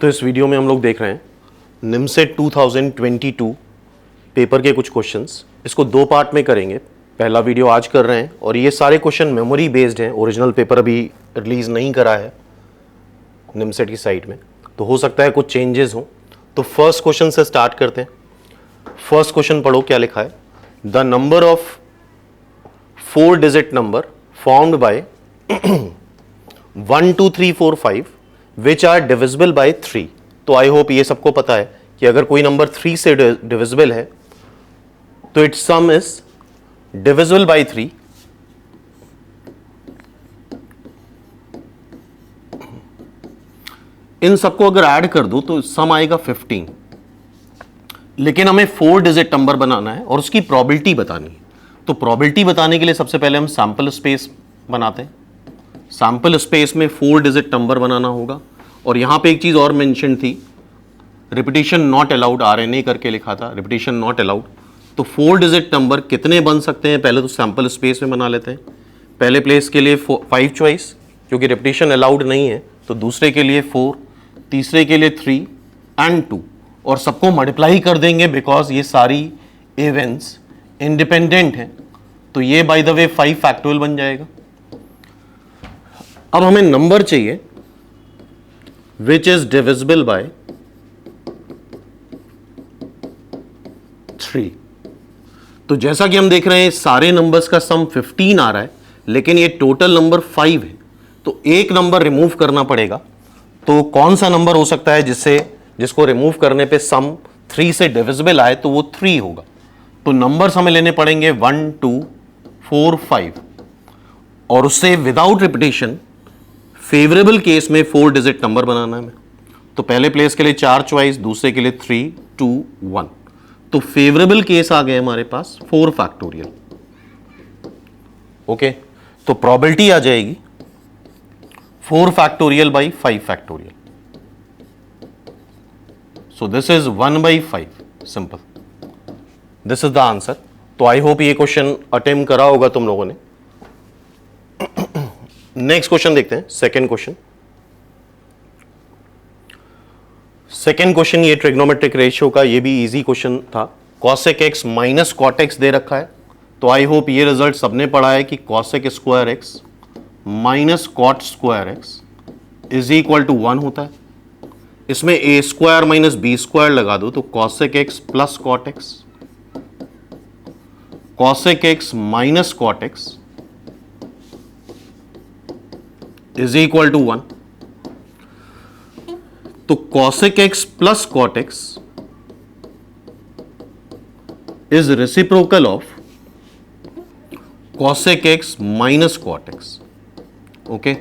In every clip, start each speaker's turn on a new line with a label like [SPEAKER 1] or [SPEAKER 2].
[SPEAKER 1] तो इस वीडियो में हम लोग देख रहे हैं निमसेट 2022 पेपर के कुछ क्वेश्चंस। इसको दो पार्ट में करेंगे। पहला वीडियो आज कर रहे हैं और ये सारे क्वेश्चन मेमोरी बेस्ड हैं। ओरिजिनल पेपर अभी रिलीज नहीं करा है निमसेट की साइट में, तो हो सकता है कुछ चेंजेस हो। तो फर्स्ट क्वेश्चन से स्टार्ट करते हैं। फर्स्ट क्वेश्चन पढ़ो क्या लिखा है। The number of 4 digit number formed by 1 2 3 4 5 which are divisible by 3। तो आई होप ये सबको पता है कि अगर कोई नंबर 3 से डिविजिबल है तो it's some is divisible by 3। इन सबको अगर ऐड कर दो तो सम आएगा 15। लेकिन हमें 4 डिजिट नंबर बनाना है और उसकी प्रोबेबिलिटी बतानी है। तो प्रोबेबिलिटी बताने के लिए सबसे पहले हम सैंपल स्पेस बनाते हैं। सैंपल स्पेस में 4 डिजिट नंबर बनाना होगा। और यहां पे एक चीज और मेंशन थी, रिपीटिशन नॉट अलाउड, आरएनए करके लिखा था, रिपीटिशन नॉट अलाउड। तो 4 डिजिट नंबर कितने बन सकते हैं पहले तो सैंपल स्पेस में बना लेते हैं। पहले प्लेस के लिए 5 चॉइस, क्योंकि रिपीटिशन अलाउड नहीं है। तो दूसरे के लिए 4, तीसरे के लिए 3 एंड 2, और सबको मल्टीप्लाई कर देंगे बिकॉज ये सारी इवेंट्स इंडिपेंडेंट हैं। तो ये बाय द वे 5 फैक्टोरियल बन जाएगा। अब हमें नंबर चाहिए विच इज डिविजिबल बाय 3। तो जैसा कि हम देख रहे हैं सारे नंबर्स का सम 15 आ रहा है, लेकिन ये टोटल नंबर 5 है। तो एक नंबर रिमूव करना पड़ेगा। तो कौन सा नंबर हो सकता है जिसको रिमूव करने पे सम 3 से डिविजिबल आए, तो वो 3 होगा। तो नंबर्स हमें लेने पड़ेंगे 1 2 4 5, और उससे विदाउट रिपीटिशन फेवरेबल केस में 4 डिजिट नंबर बनाना है हमें। तो पहले प्लेस के लिए 4 चॉइस, दूसरे के लिए 3 2 1। तो फेवरेबल केस आ गए हमारे पास 4 फैक्टोरियल। ओके, तो प्रोबेबिलिटी आ जाएगी 4 factorial by 5 factorial. So this is 1/5, simple. This is the answer. तो आई होप ये क्वेश्चन अटेम्प्ट करा होगा तुम लोगों ने। नेक्स्ट क्वेश्चन देखते हैं, सेकेंड क्वेश्चन। सेकेंड क्वेश्चन ये ट्रिग्नोमेट्रिक रेशियो का, ये भी इजी क्वेश्चन था। Cosec x minus cot x दे रखा है। तो आई होप ये रिजल्ट सबने पढ़ा है कि cosec square X minus cot square x is equal to 1 होता है। इसमें A square minus B square लगा दो तो cosec X plus cot X, cosec x minus cot X is equal to 1। तो cosec X plus cot X is reciprocal of cosec x minus cot X. Okay,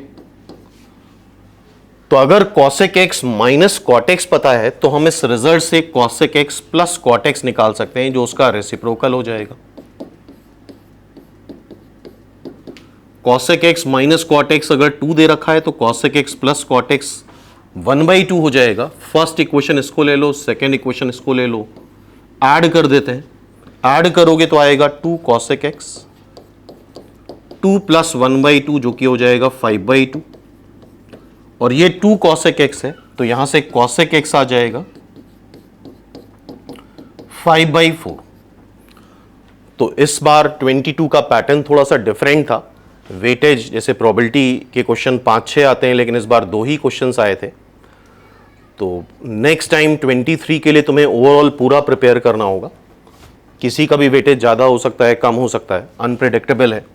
[SPEAKER 1] तो अगर cosec x minus cot X पता है तो हम इस result से cosec X plus cot X निकाल सकते हैं, जो उसका रेसिप्रोकल हो जाएगा। Cosec x minus cot X अगर 2 दे रखा है तो cosec X plus cot X 1/2 हो जाएगा। फर्स्ट इक्वेशन इसको ले लो, सेकेंड इक्वेशन इसको ले लो, ऐड कर देते हैं। ऐड करोगे तो आएगा 2 कॉसेक एक्स, 2 प्लस 1/2 जो कि हो जाएगा 5/2, और ये 2 कॉसेक एक्स है तो यहां से कॉसेक एक्स आ जाएगा 5/4। तो इस बार 22 का पैटर्न थोड़ा सा डिफरेंट था। वेटेज जैसे प्रोबेबिलिटी के क्वेश्चन 5-6 आते हैं, लेकिन इस बार 2 ही क्वेश्चंस आए थे। तो नेक्स्ट टाइम 23 के लिए तुम्हें ओवरऑल पूरा प्रिपेयर करना होगा। किसी का भी वेटेज ज़्यादा हो सकता है, कम हो सकता है, अनप्रेडिक्टेबल है।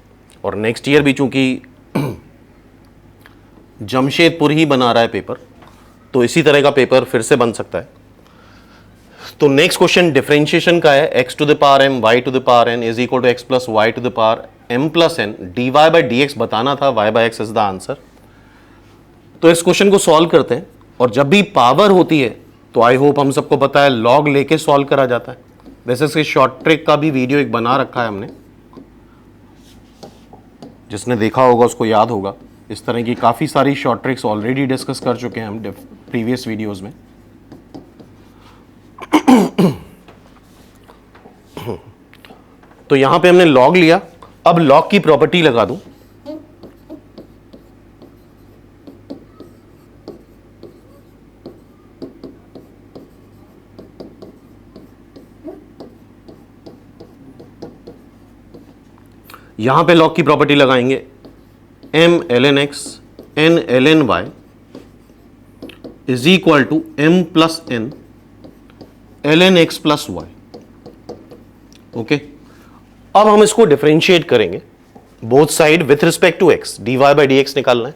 [SPEAKER 1] और नेक्स्ट ईयर भी चूंकि जमशेदपुर ही बना रहा है पेपर, तो इसी तरह का पेपर फिर से बन सकता है। तो नेक्स्ट क्वेश्चन डिफरेंशिएशन का है। x to the power m y to the power n is equal to x plus Y to the power m plus n dy by dx बताना था। y by x is the answer. तो इस question को solve करते हैं। और जब भी पावर होती है तो आई होप हम सबको पता है लॉग लेके सॉल्व करा जाता है। वैसे इसके शॉर्ट ट्रिक का भी वीडियो एक बना रखा है हमने, जिसने देखा होगा उसको याद होगा। इस तरह की काफ़ी सारी शॉर्ट ट्रिक्स ऑलरेडी डिस्कस कर चुके हैं हम प्रीवियस वीडियोस में। तो यहां पे हमने लॉग लिया। अब लॉग की प्रॉपर्टी लगा दूं। यहां पे लॉग की प्रॉपर्टी लगाएंगे, m ln x n ln y is equal to m plus n ln x plus y। Okay, अब हम इसको डिफरेंशिएट करेंगे both side with respect to x, dy by D X निकालना है।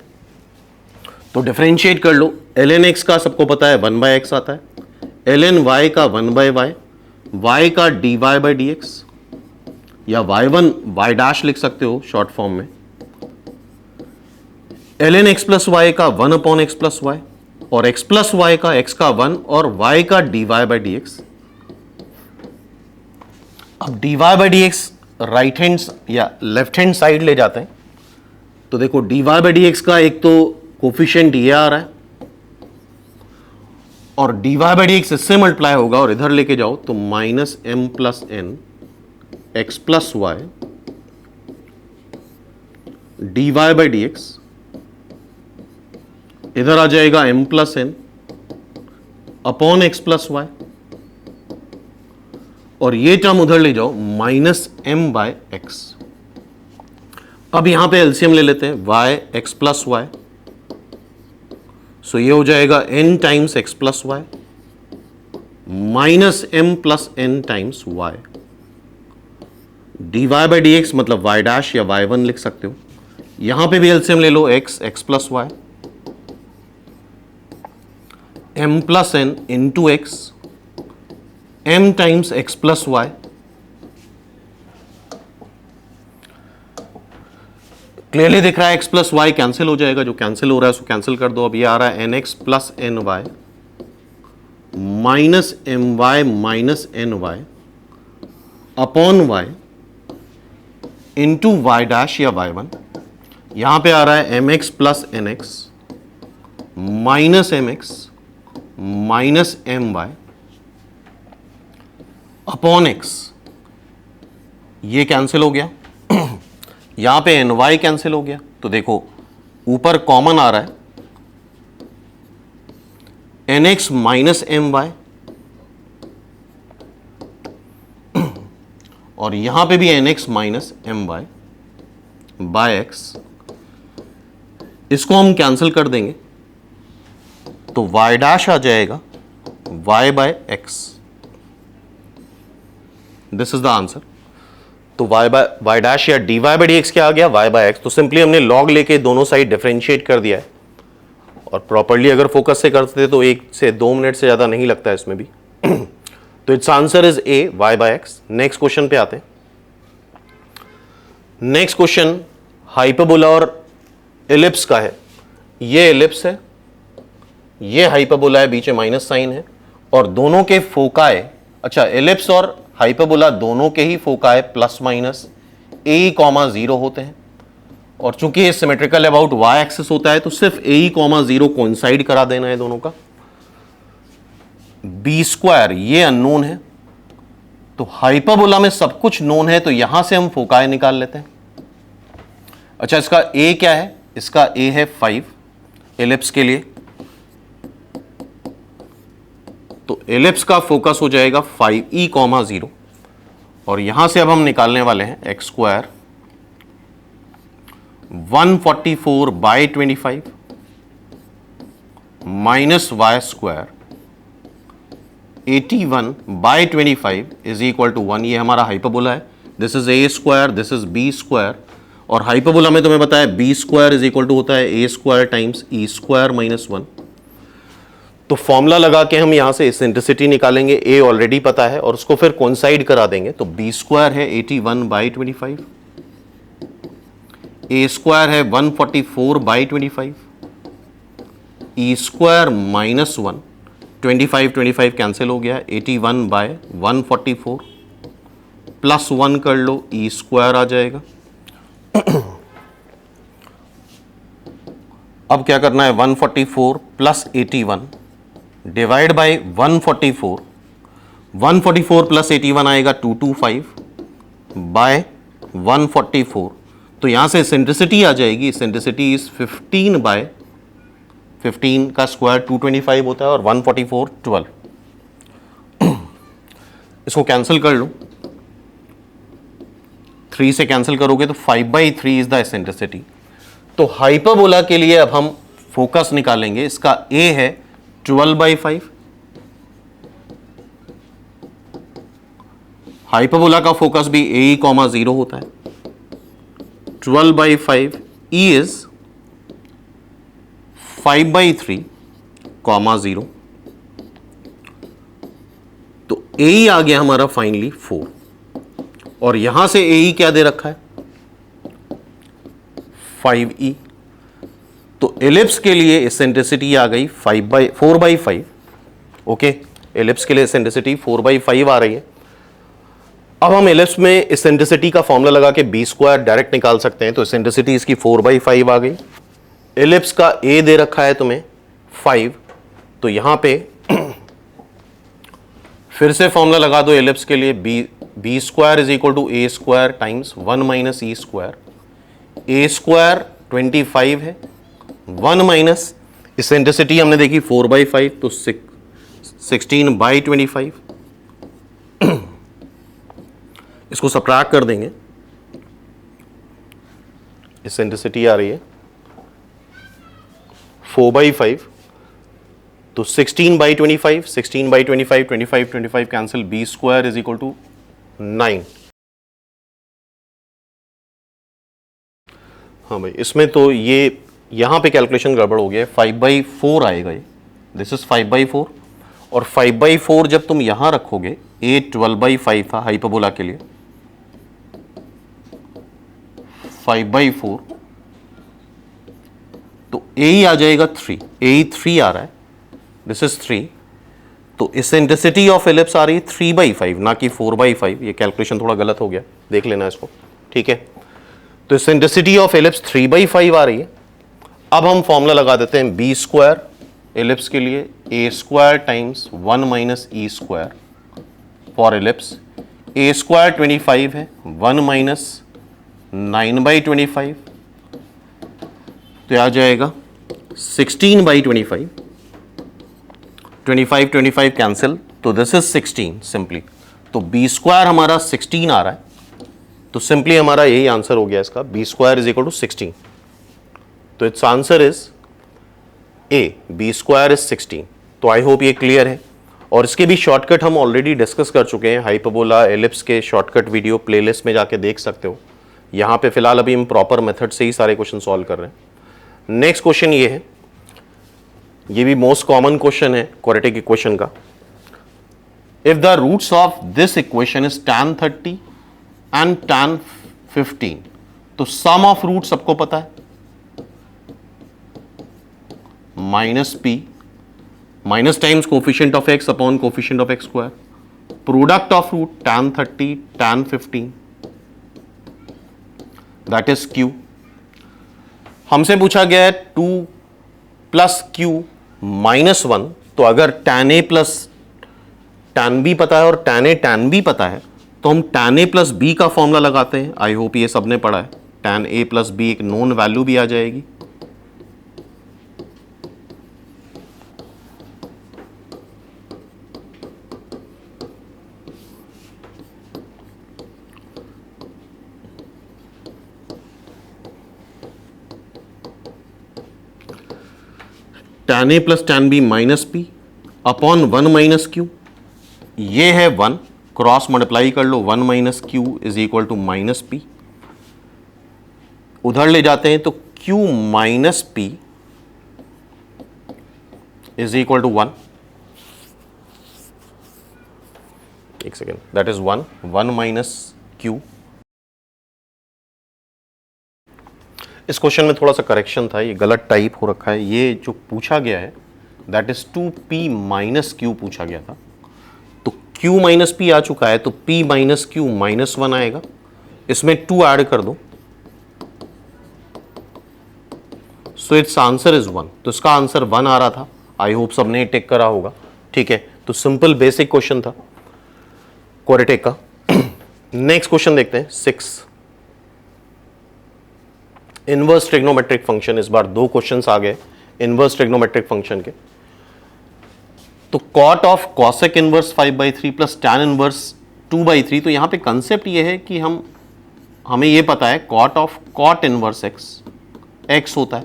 [SPEAKER 1] तो डिफरेंशिएट कर लो, ln x का सबको पता है 1 बाय x आता है, ln y का 1 बाय y, y का dy बाई डी एक्स, या y1 y डैश लिख सकते हो शॉर्ट फॉर्म में, ln x प्लस y का 1 अपॉन x प्लस y, और x प्लस y का x का 1 और y का dy बाई डी एक्स। अब dy by D x right hand या लेफ्ट हैंड साइड ले जाते हैं, तो देखो dy बाई डी एक्स का एक तो कोफिशिएंट ये आ रहा है, और dy बाई डी एक्स इससे मल्टीप्लाई होगा और इधर लेके जाओ तो minus m plus n x plus Y dy by D X, इधर आ जाएगा m plus n upon x plus Y, और ये टर्म उधर ले जाओ माइनस m बाय एक्स। अब यहां पे एलसीएम ले लेते हैं, y x plus Y, so ये हो जाएगा n times x plus Y minus m plus n times y, dy by D X मतलब y डैश या y1 लिख सकते हो। यहां पे भी एलसीएम ले लो, x plus Y, m plus n into X, m times x plus Y, clearly दिख रहा है x प्लस वाई कैंसिल हो जाएगा, जो कैंसिल हो रहा है उसको कैंसिल कर दो। अब ये आ रहा है nx plus n y minus m y minus n y upon y into y dash या y1। यहां पे आ रहा है mx plus n x minus m x minus m y upon x, ये कैंसिल हो गया। यहां पे एन वाई कैंसिल हो गया, तो देखो ऊपर कॉमन आ रहा है n x minus m y, और यहां पे भी n x minus m y by x, इसको हम कैंसिल कर देंगे तो y डैश आ जाएगा y by x. This is the answer. तो y डैश या dy बाई डी एक्स क्या आ गया, y बाय एक्स। तो सिंपली हमने log लेके दोनों साइड डिफरेंशिएट कर दिया है, और प्रॉपर्ली अगर फोकस से करते तो 1 से 2 मिनट से ज्यादा नहीं लगता है इसमें भी। तो it's answer is A, y by x. Next question पे आते हैं। नेक्स्ट क्वेश्चन हाइपरबोला और एलिप्स का है। ये एलिप्स है, ये हाइपरबोला है, बीच में माइनस साइन है, और दोनों के फोकाई, अच्छा एलिप्स और हाइपरबोला दोनों के ही फोकाई प्लस माइनस ए कॉमा 0 होते हैं, और चूंकि ये सिमेट्रिकल अबाउट वाई एक्सिस होता है तो सिर्फ ए कॉमा 0 कोइंसाइड करा देना है दोनों का। बी स्क्वायर ये अननोन है, तो हाइपरबोला में सब कुछ नोन है, तो यहां से हम फोकाई निकाल लेते हैं। अच्छा इसका ए क्या है, इसका ए है 5 एलिप्स के लिए, तो एलिप्स का फोकस हो जाएगा 5e कॉमा 0, और यहां से अब हम निकालने वाले हैं x square 144 by 25 minus y square 81 by 25 is equal to 1। ये हमारा हाइपरबोला है, this is a square, this is b square, और हाइपरबोला में तुम्हें बताया b square is equal to होता है a square times e square minus 1। तो फॉर्मूला लगा के हम यहां से एसेंट्रिसिटी निकालेंगे, ए ऑलरेडी पता है, और उसको फिर कोइंसाइड करा देंगे, तो बी स्क्वायर है 81 बाई 25, ए स्क्वायर है 144 by 25, E square minus 1, 25 cancel हो गया, 81 बाय 144 प्लस 1 कर लो, ई स्क्वायर आ जाएगा। अब क्या करना है, 144 प्लस 81 डिवाइड बाई 144, 144 प्लस 81 आएगा 225 बाय 144, तो यहां से एसेंट्रिसिटी आ जाएगी, एसेंट्रिसिटी इज 15 बाय 15 का स्क्वायर 225 होता है, और 144 12। इसको कैंसिल कर लो, 3 से कैंसिल करोगे तो 5/3 इज द एसेंट्रिसिटी। तो हाइपरबोला के लिए अब हम फोकस निकालेंगे, इसका ए है 12/5। हाइपरबोला का फोकस भी ए कॉमा 0 होता है। 12/5 ई इज 5/3 कॉमा 0। तो ए आ गया हमारा फाइनली 4, और यहां से ए क्या दे रखा है 5e। तो एलिप्स के लिए एसेंट्रिसिटी आ गई 4/5। ओके, एलिप्स के लिए एसेंट्रिसिटी 4/5 आ रही है। अब हम एलिप्स में एसेंट्रिसिटी का फॉर्मूला लगा के b² डायरेक्ट निकाल सकते हैं। तो एसेंट्रिसिटी इसकी 4/5 आ गई। एलिप्स का ए दे रखा है तुम्हें 5, तो यहां पे फिर से फॉर्मूला लगा दो एलिप्स के लिए, b² = a² times 1 - e²। a² 25 है, 1 माइनस एसेंट्रिसिटी हमने देखी 4/5, तो 16/25। इसको सब्ट्रैक्ट कर देंगे, एसेंट्रिसिटी आ रही है 4/5, तो 16/25, 16/25, 25 कैंसिल, b² = 9। हाँ भाई, इसमें तो ये यहां पे कैलकुलेशन गड़बड़ हो गया है, 5/4 आएगा ये, दिस इज 5/4। और 5/4 जब तुम यहां रखोगे, a 12/5 था हाइपरबोला के लिए, 5/4, तो a आ जाएगा 3, a 3 आ रहा है, दिस इज 3। तो एसेंट्रिसिटी ऑफ एलिप्स आ रही है 3/5, ना कि 4/5। ये कैलकुलेशन थोड़ा गलत हो गया, देख लेना इसको, ठीक है। तो एसेंट्रिसिटी ऑफ एलिप्स 3/5 आ रही है। अब हम फॉर्मूला लगा देते हैं b² एलिप्स के लिए, a² times 1 - e² for ellipse. a² 25 है, 1 माइनस 9/25, तो आ जाएगा 16/25। 25 कैंसिल, तो दिस इज 16 सिंपली। तो b² हमारा 16 आ रहा है, तो सिंपली हमारा यही आंसर हो गया इसका, b² = 16। तो it's answer is A, b² is 16। तो आई होप ये क्लियर है। और इसके भी शॉर्टकट हम ऑलरेडी डिस्कस कर चुके हैं, हाइपरबोला एलिप्स के शॉर्टकट वीडियो प्लेलिस्ट में जाके देख सकते हो। यहाँ पे फिलहाल अभी हम प्रॉपर मेथड से ही सारे क्वेश्चन सॉल्व कर रहे हैं। नेक्स्ट क्वेश्चन ये है, ये भी मोस्ट कॉमन क्वेश्चन है क्वाड्रेटिक इक्वेशन का। If the roots of this equation is tan 30 and tan 15, तो सम ऑफ रूट सबको पता है -p, minus times coefficient of x upon coefficient of x², product of root tan 30 tan 15, that is q। हमसे पूछा गया है 2 + q - 1, तो अगर tan a + tan b पता है और tan a tan b पता है, तो हम tan a + b का फॉर्मूला लगाते हैं। आई होप ये सबने पढ़ा है। tan a + b एक नोन वैल्यू भी आ जाएगी, tan a + tan b - p upon 1 - q। ये है 1, क्रॉस मल्टीप्लाई कर लो, 1 - q = -p। उधर ले जाते हैं तो q - p = 1। एक सेकेंड, दैट इज 1 - q। इस क्वेश्चन में थोड़ा सा करेक्शन था, ये गलत टाइप हो रखा है। ये जो पूछा गया है दैट इज 2p - q पूछा गया था, तो q - p आ चुका है, तो p - q -1 आएगा। इसमें 2 ऐड कर दो, सो इट्स आंसर इज 1। तो इसका आंसर 1 आ रहा था। आई होप सबने टिक करा होगा, ठीक है। तो सिंपल बेसिक क्वेश्चन था क्वाड्रेटिक का। नेक्स्ट क्वेश्चन देखते हैं 6, इनवर्स ट्रिग्नोमेट्रिक फंक्शन। इस बार 2 क्वेश्चंस आ गए इनवर्स ट्रिग्नोमेट्रिक फंक्शन के। तो cot of cosec inverse 5/3 plus tan inverse 2/3। तो यहां पे कंसेप्ट ये है कि हम हमें ये पता है cot of cot inverse x x होता है,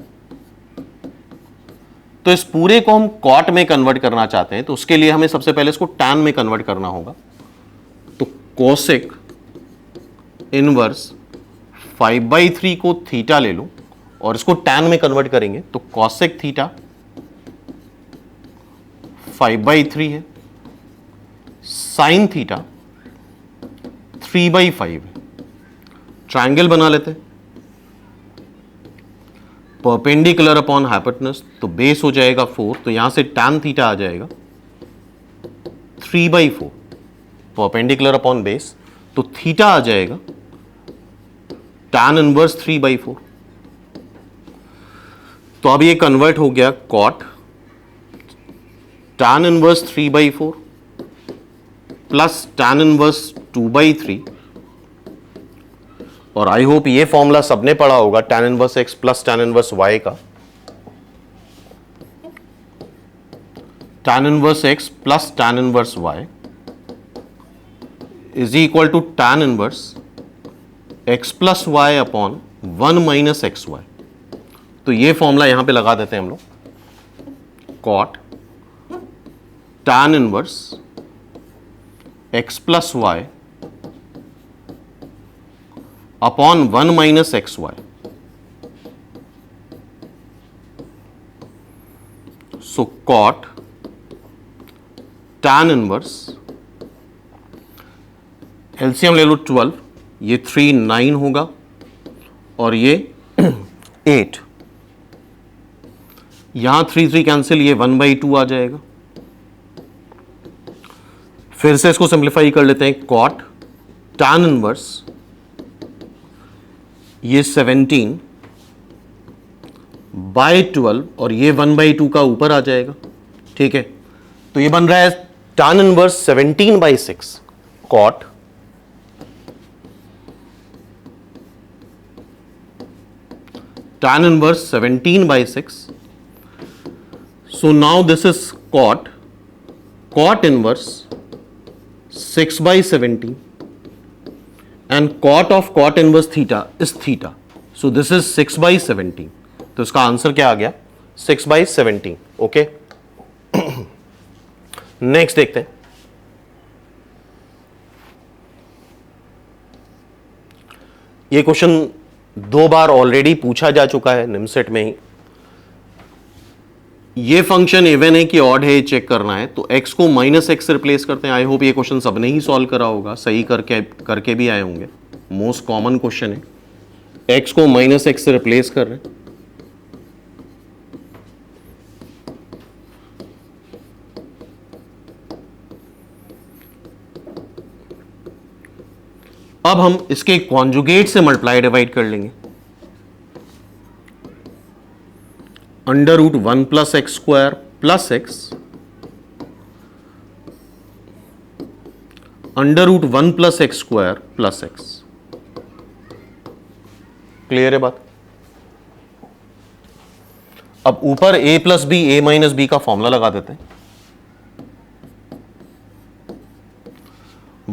[SPEAKER 1] तो इस पूरे को हम कॉट में कन्वर्ट करना चाहते हैं, तो उसके लिए हमें सबसे पहले इसको टैन में कन्वर्ट करना होगा। तो कोसेक इनवर्स 5/3 को थीटा ले लो और इसको टैन में कन्वर्ट करेंगे, तो कॉसेक थीटा 5/3 है, साइन थीटा 3/5 है। ट्रायंगल बना लेते हैं, परपेंडिकुलर अपॉन हाइपोटेनस, तो बेस हो जाएगा 4, तो यहां से टैन थीटा आ जाएगा 3/4, परपेंडिकुलर अपॉन बेस, तो थीटा आ जाएगा टैन इनवर्स 3/4। तो अब ये कन्वर्ट हो गया cot tan inverse 3/4 plus tan inverse 2/3, और आई होप ये फॉर्मूला सबने पढ़ा होगा tan inverse x plus tan inverse y का। Tan inverse x plus tan inverse y is equal to tan inverse x plus y upon 1 minus x y. तो ये formula यहां पे लगा देते हैं हम लोग, cot tan inverse x plus y upon 1 minus x y. So cot tan inverse, LCM ले लो 12, ये 3 9 होगा और ये 8, यहां 3 3 कैंसिल, ये 1/2 आ जाएगा। फिर से इसको सिंप्लीफाई कर लेते हैं, कॉट टैन इनवर्स ये 17/12 और ये 1/2 का ऊपर आ जाएगा, ठीक है। तो ये बन रहा है tan inverse 17/6 cot tan inverse 17/6। So now this is cot inverse 6/17 and cot of cot inverse theta is theta, so this is 6/17। तो इसका आंसर क्या आ गया, 6/17। ओके, नेक्स्ट देखते हैं। ये क्वेश्चन 2 बार ऑलरेडी पूछा जा चुका है निमसेट में ही। ये फंक्शन इवन है कि ऑड है ये चेक करना है, तो x को -x से रिप्लेस करते हैं। आई होप ये क्वेश्चन सबने ही सॉल्व करा होगा, सही करके भी आए होंगे, मोस्ट कॉमन क्वेश्चन है। x को -x से रिप्लेस कर रहे हैं, अब हम इसके कॉन्जुगेट से मल्टीप्लाई डिवाइड कर लेंगे। √1 + x² + x √1 + x² + x। Clear है बात। अब ऊपर a + b a - b का फॉर्मूला लगा देते हैं।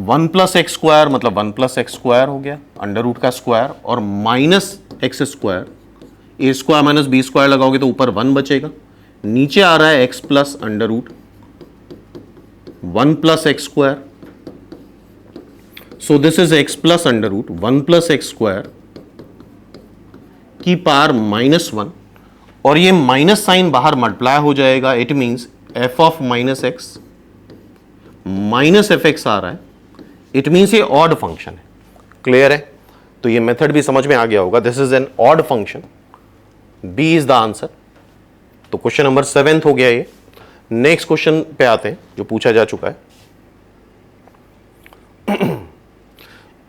[SPEAKER 1] 1 + x² मतलब 1 + x² हो गया, अंडर का स्क्वायर, और -x², a² - b² लगाओगे तो ऊपर 1 बचेगा, नीचे आ रहा है x + √1 + x²। So this is x + √1 + x² की पावर -1, और ये माइनस साइन बाहर मल्टीप्लाई हो जाएगा। It means f of -x -fx आ रहा है, इट मींस ये ऑड फंक्शन है। क्लियर है। तो ये मेथड भी समझ में आ गया होगा, this is an odd function, B is the answer. तो क्वेश्चन नंबर 7 हो गया ये। नेक्स्ट क्वेश्चन पे आते हैं जो पूछा जा चुका है।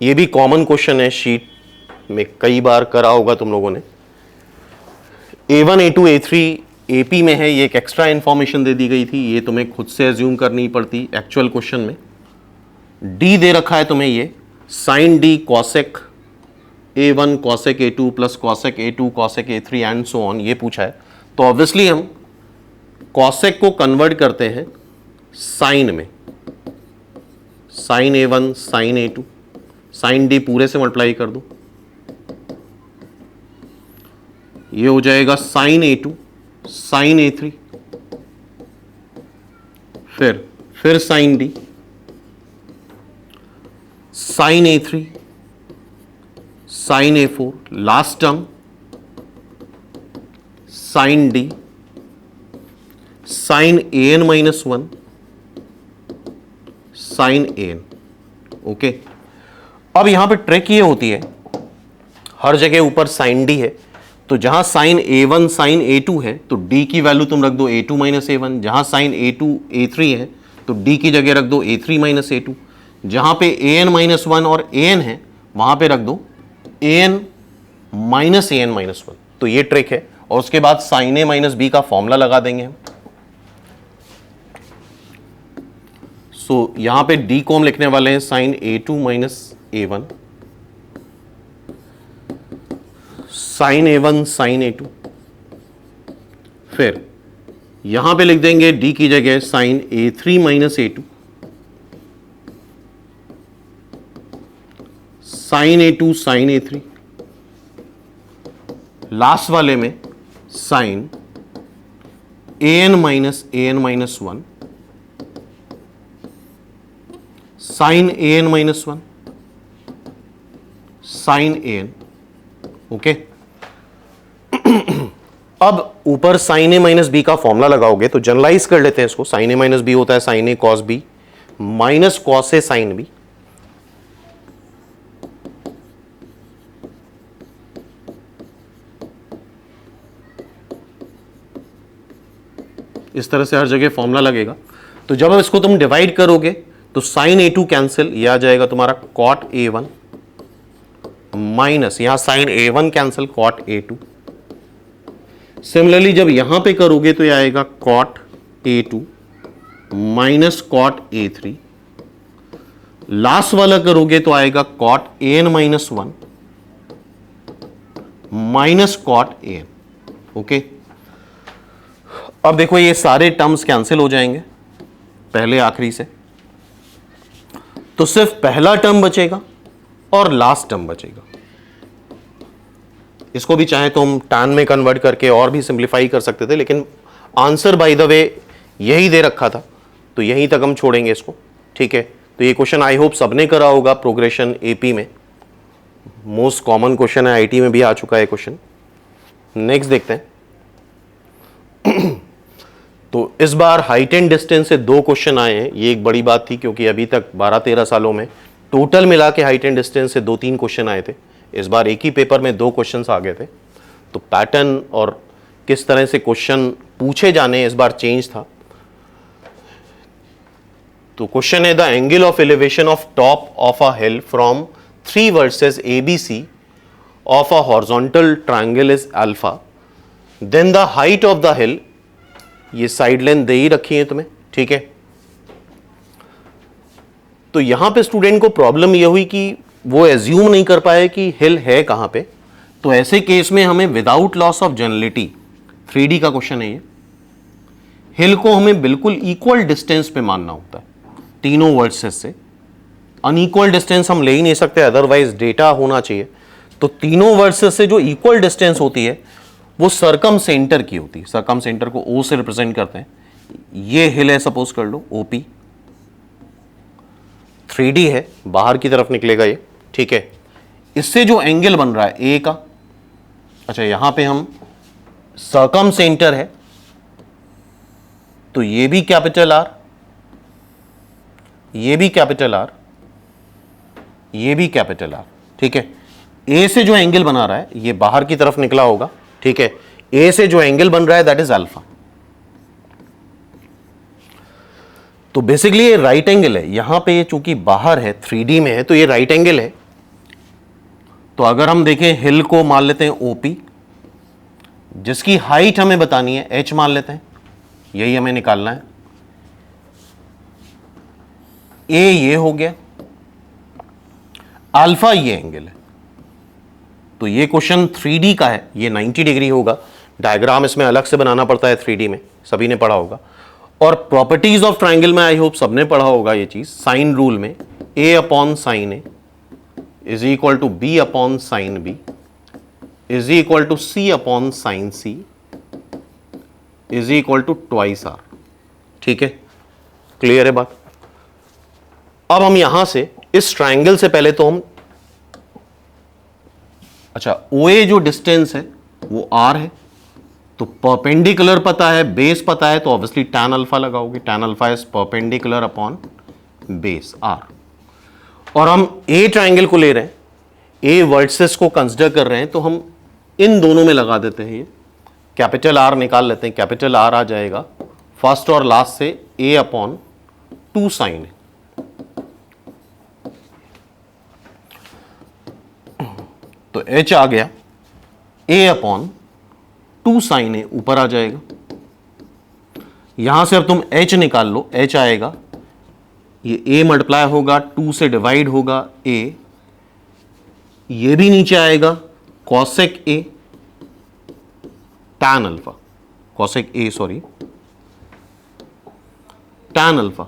[SPEAKER 1] ये भी कॉमन क्वेश्चन है, शीट में कई बार करा होगा तुम लोगों ने। A1 A2 A3 AP में है, ये एक एक्स्ट्रा इंफॉर्मेशन दे दी गई थी, ये तुम्हें खुद से एज्यूम करनी पड़ती एक्चुअल क्वेश्चन में। D दे रखा है तुम्हें, ये sine D cosec A1 cosec A2 plus cosec A2 cosec A3 and so on, ये पूछा है। तो ऑब्वियसली हम कॉसेक को कन्वर्ट करते हैं साइन में, sign A1 sign A2, sign D पूरे से मल्टीप्लाई कर दो, ये हो जाएगा साइन A2 साइन A3, फिर sine D sine A3 sine A4, last term sine D sine AN-1 sine AN। Okay, अब यहां पे ट्रिक ये होती है, हर जगह ऊपर साइन D है, तो जहां साइन A1 साइन A2 है तो D की वैल्यू तुम रख दो A2 माइनस A1, जहां साइन A2 A3 है तो D की जगह रख दो A3 माइनस A2, जहां पे AN-1 और AN है वहां पे रख दो AN माइनस AN-1। तो ये ट्रिक है, और उसके बाद साइन A माइनस B का फॉर्मूला लगा देंगे हम। सो यहां पे D को हम लिखने वाले हैं sign A2 minus A1 sign A1 sign A2, फिर यहां पे लिख देंगे D की जगह sine A3 minus A2 sine A2 sine A3, last वाले में sine AN minus AN-1 sine AN-1 sine AN। Okay, अब ऊपर साइन A माइनस B का फॉर्मूला लगाओगे तो जनरलाइज कर लेते हैं इसको, साइन A माइनस B होता है sine A cos B minus cos A sine B। इस तरह से हर जगह फॉर्मूला लगेगा। तो जब अब इसको तुम डिवाइड करोगे तो साइन A2 कैंसिल, यह आ जाएगा तुम्हारा कॉट A1 माइनस यहां sine A1 cancel cot A2। Similarly जब यहां पे करोगे तो यह आएगा cot A2 minus cot A3, last वाला करोगे तो आएगा cot AN-1 minus cot AN। Okay, अब देखो ये सारे टर्म्स कैंसिल हो जाएंगे पहले आखिरी से, तो सिर्फ पहला टर्म बचेगा और लास्ट टर्म बचेगा। इसको भी चाहे तो हम tan में कन्वर्ट करके और भी सिंप्लीफाई कर सकते थे, लेकिन आंसर बाय द वे यही दे रखा था तो यहीं तक हम छोड़ेंगे इसको। ठीक है, तो ये क्वेश्चन आई होप सबने करा होगा प्रोग्रेशन एपी में, मोस्ट कॉमन क्वेश्चन है, आईटी में भी आ चुका है क्वेश्चन। नेक्स्ट देखते हैं। तो इस बार हाइट एंड डिस्टेंस से 2 क्वेश्चन आए हैं, ये एक बड़ी बात थी क्योंकि अभी तक 12-13 सालों में टोटल मिला के हाइट एंड डिस्टेंस से 2-3 क्वेश्चन आए थे, इस बार एक ही पेपर में 2 क्वेश्चंस आ गए थे। तो पैटर्न और किस तरह से क्वेश्चन पूछे जाने इस बार चेंज था। तो क्वेश्चन है the angle of elevation of top of a hill from 3 vertices ABC of a horizontal triangle is alpha, then the height of the hill, ये साइड लेंथ दे ही रखी है तुम्हें। ठीक है, तो यहां पे स्टूडेंट को प्रॉब्लम यह हुई कि वो एज्यूम नहीं कर पाए कि हिल है कहां पे। तो ऐसे केस में हमें without loss of generality, 3D का क्वेश्चन है ये, हिल को हमें बिल्कुल इक्वल डिस्टेंस पे मानना होता है तीनों वर्सेस से। अनइक्वल डिस्टेंस हम ले ही नहीं सकते, अदरवाइज डेटा होना चाहिए। तो तीनों वर्सेस से जो इक्वल डिस्टेंस होती है वो सरकम सेंटर की होती है। सरकम सेंटर को O से रिप्रेजेंट करते हैं। ये हिल है सपोज कर लो OP, 3D है, बाहर की तरफ निकलेगा ये। ठीक है, इससे जो एंगल बन रहा है A का, अच्छा यहां पे हम सरकम सेंटर है तो ये भी कैपिटल R, ये भी कैपिटल R, ये भी कैपिटल R। ठीक है, A से जो एंगल बना रहा है ये बाहर की तरफ निकला होगा। ठीक है, A से जो एंगल बन रहा है दैट इज अल्फा। तो बेसिकली ये राइट एंगल है, यहां पे ये चूंकि बाहर है 3D में है तो ये राइट एंगल है। तो अगर हम देखें हिल को मान लेते हैं OP, जिसकी हाइट हमें बतानी है H मान लेते हैं, यही हमें निकालना है। A ये हो गया, अल्फा ये एंगल है। तो ये क्वेश्चन 3D का है, ये 90 डिग्री होगा। डायग्राम इसमें अलग से बनाना पड़ता है 3D में, सभी ने पढ़ा होगा। और प्रॉपर्टीज ऑफ ट्राइंगल में आई होप सबने पढ़ा होगा ये चीज, साइन रूल में A upon sine A is equal to B upon sine B। Is equal to c upon sine c is equal to twice r. ठीक है, क्लियर है बात। अब हम यहां से इस ट्रायंगल से पहले तो हम, अच्छा OA जो डिस्टेंस है वो R है, तो परपेंडिकुलर पता है, बेस पता है, तो ऑब्वियसली tan अल्फा लगाओगे। tan alpha is perpendicular upon base R। और हम A ट्रायंगल को ले रहे हैं, A वर्टिसेस को कंसिडर कर रहे हैं, तो हम इन दोनों में लगा देते हैं। ये कैपिटल R निकाल लेते हैं, कैपिटल R आ जाएगा फर्स्ट और लास्ट से A अपॉन 2 साइन है। तो H आ गया A अपॉन 2 साइन है, ऊपर आ जाएगा। यहां से अब तुम H निकाल लो, H आएगा, ये A मल्टीप्लाई होगा 2 से डिवाइड होगा A, ये भी नीचे आएगा cosec A tan alpha, cosec A sorry tan alpha.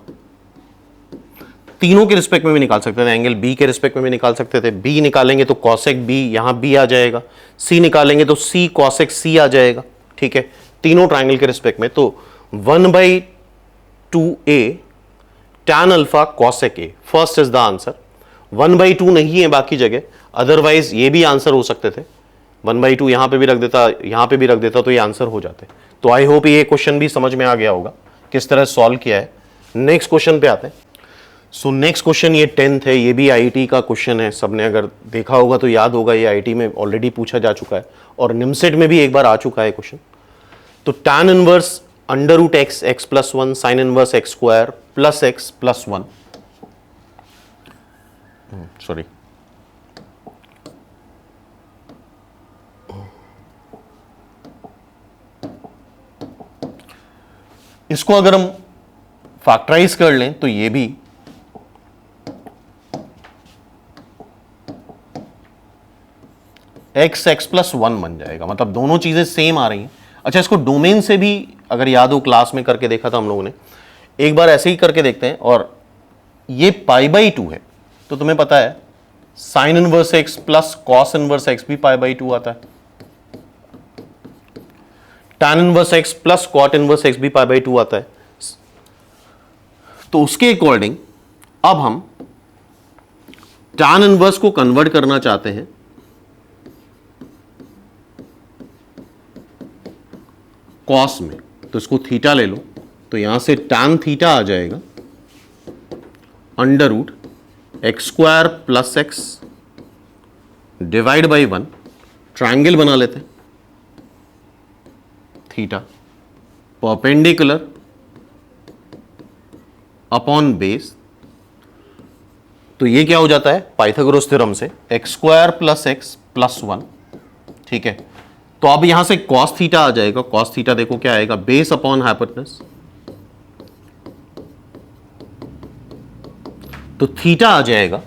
[SPEAKER 1] तीनों के रिस्पेक्ट में भी निकाल सकते थे, एंगल B के रिस्पेक्ट में भी निकाल सकते थे। B निकालेंगे तो कॉसेक B, यहां B आ जाएगा। C निकालेंगे तो C कॉसेक C आ जाएगा। ठीक है, तीनों ट्रायंगल के रिस्पेक्ट में। तो 1/2A tan alpha cosec A first is the answer. 1/2 नहीं है बाकी जगह, अदरवाइज ये भी आंसर हो सकते थे। 1/2 यहां पे भी रख देता, यहां पे भी रख देता, तो ये आंसर हो जाते। तो आई होप ये क्वेश्चन भी समझ में आ गया होगा किस तरह सॉल्व किया है। नेक्स्ट क्वेश्चन पे आते हैं। सो नेक्स्ट क्वेश्चन ये 10th है, ये भी आईआईटी का क्वेश्चन है। सबने अगर देखा होगा तो याद होगा, ये आईआईटी में ऑलरेडी पूछा जा चुका है और निमसेट में भी एक बार आ चुका है क्वेश्चन। तो tan inverse under root x x plus 1 sine inverse x square plus x plus 1, sorry इसको अगर हम फैक्टराइज कर लें तो ये भी एक्स एक्स प्लस 1 बन जाएगा, मतलब दोनों चीजें सेम आ रही हैं। अच्छा, इसको डोमेन से भी अगर याद हो, क्लास में करके देखा था हम लोगों ने, एक बार ऐसे ही करके देखते हैं। और ये π/2 है, तो तुम्हें पता है sine inverse x plus cos inverse x भी π/2 आता है, tan inverse x plus cot inverse x भी π/2 आता है। तो उसके अकॉर्डिंग अब हम tan इनवर्स को कन्वर्ट करना चाहते हैं कॉस में, तो इसको थीटा ले लो, तो यहां से tan थीटा आ जाएगा under root x square plus x divide by 1, triangle बना लेते हैं, थीटा परपेंडिकुलर अपॉन बेस। तो ये क्या हो जाता है पाइथागोरस थ्योरम से, x square plus x plus 1। ठीक है, तो अब यहां से कॉस थीटा आ जाएगा। कॉस थीटा देखो क्या आएगा, बेस अपॉन हाइपोटेनस, तो थीटा आ जाएगा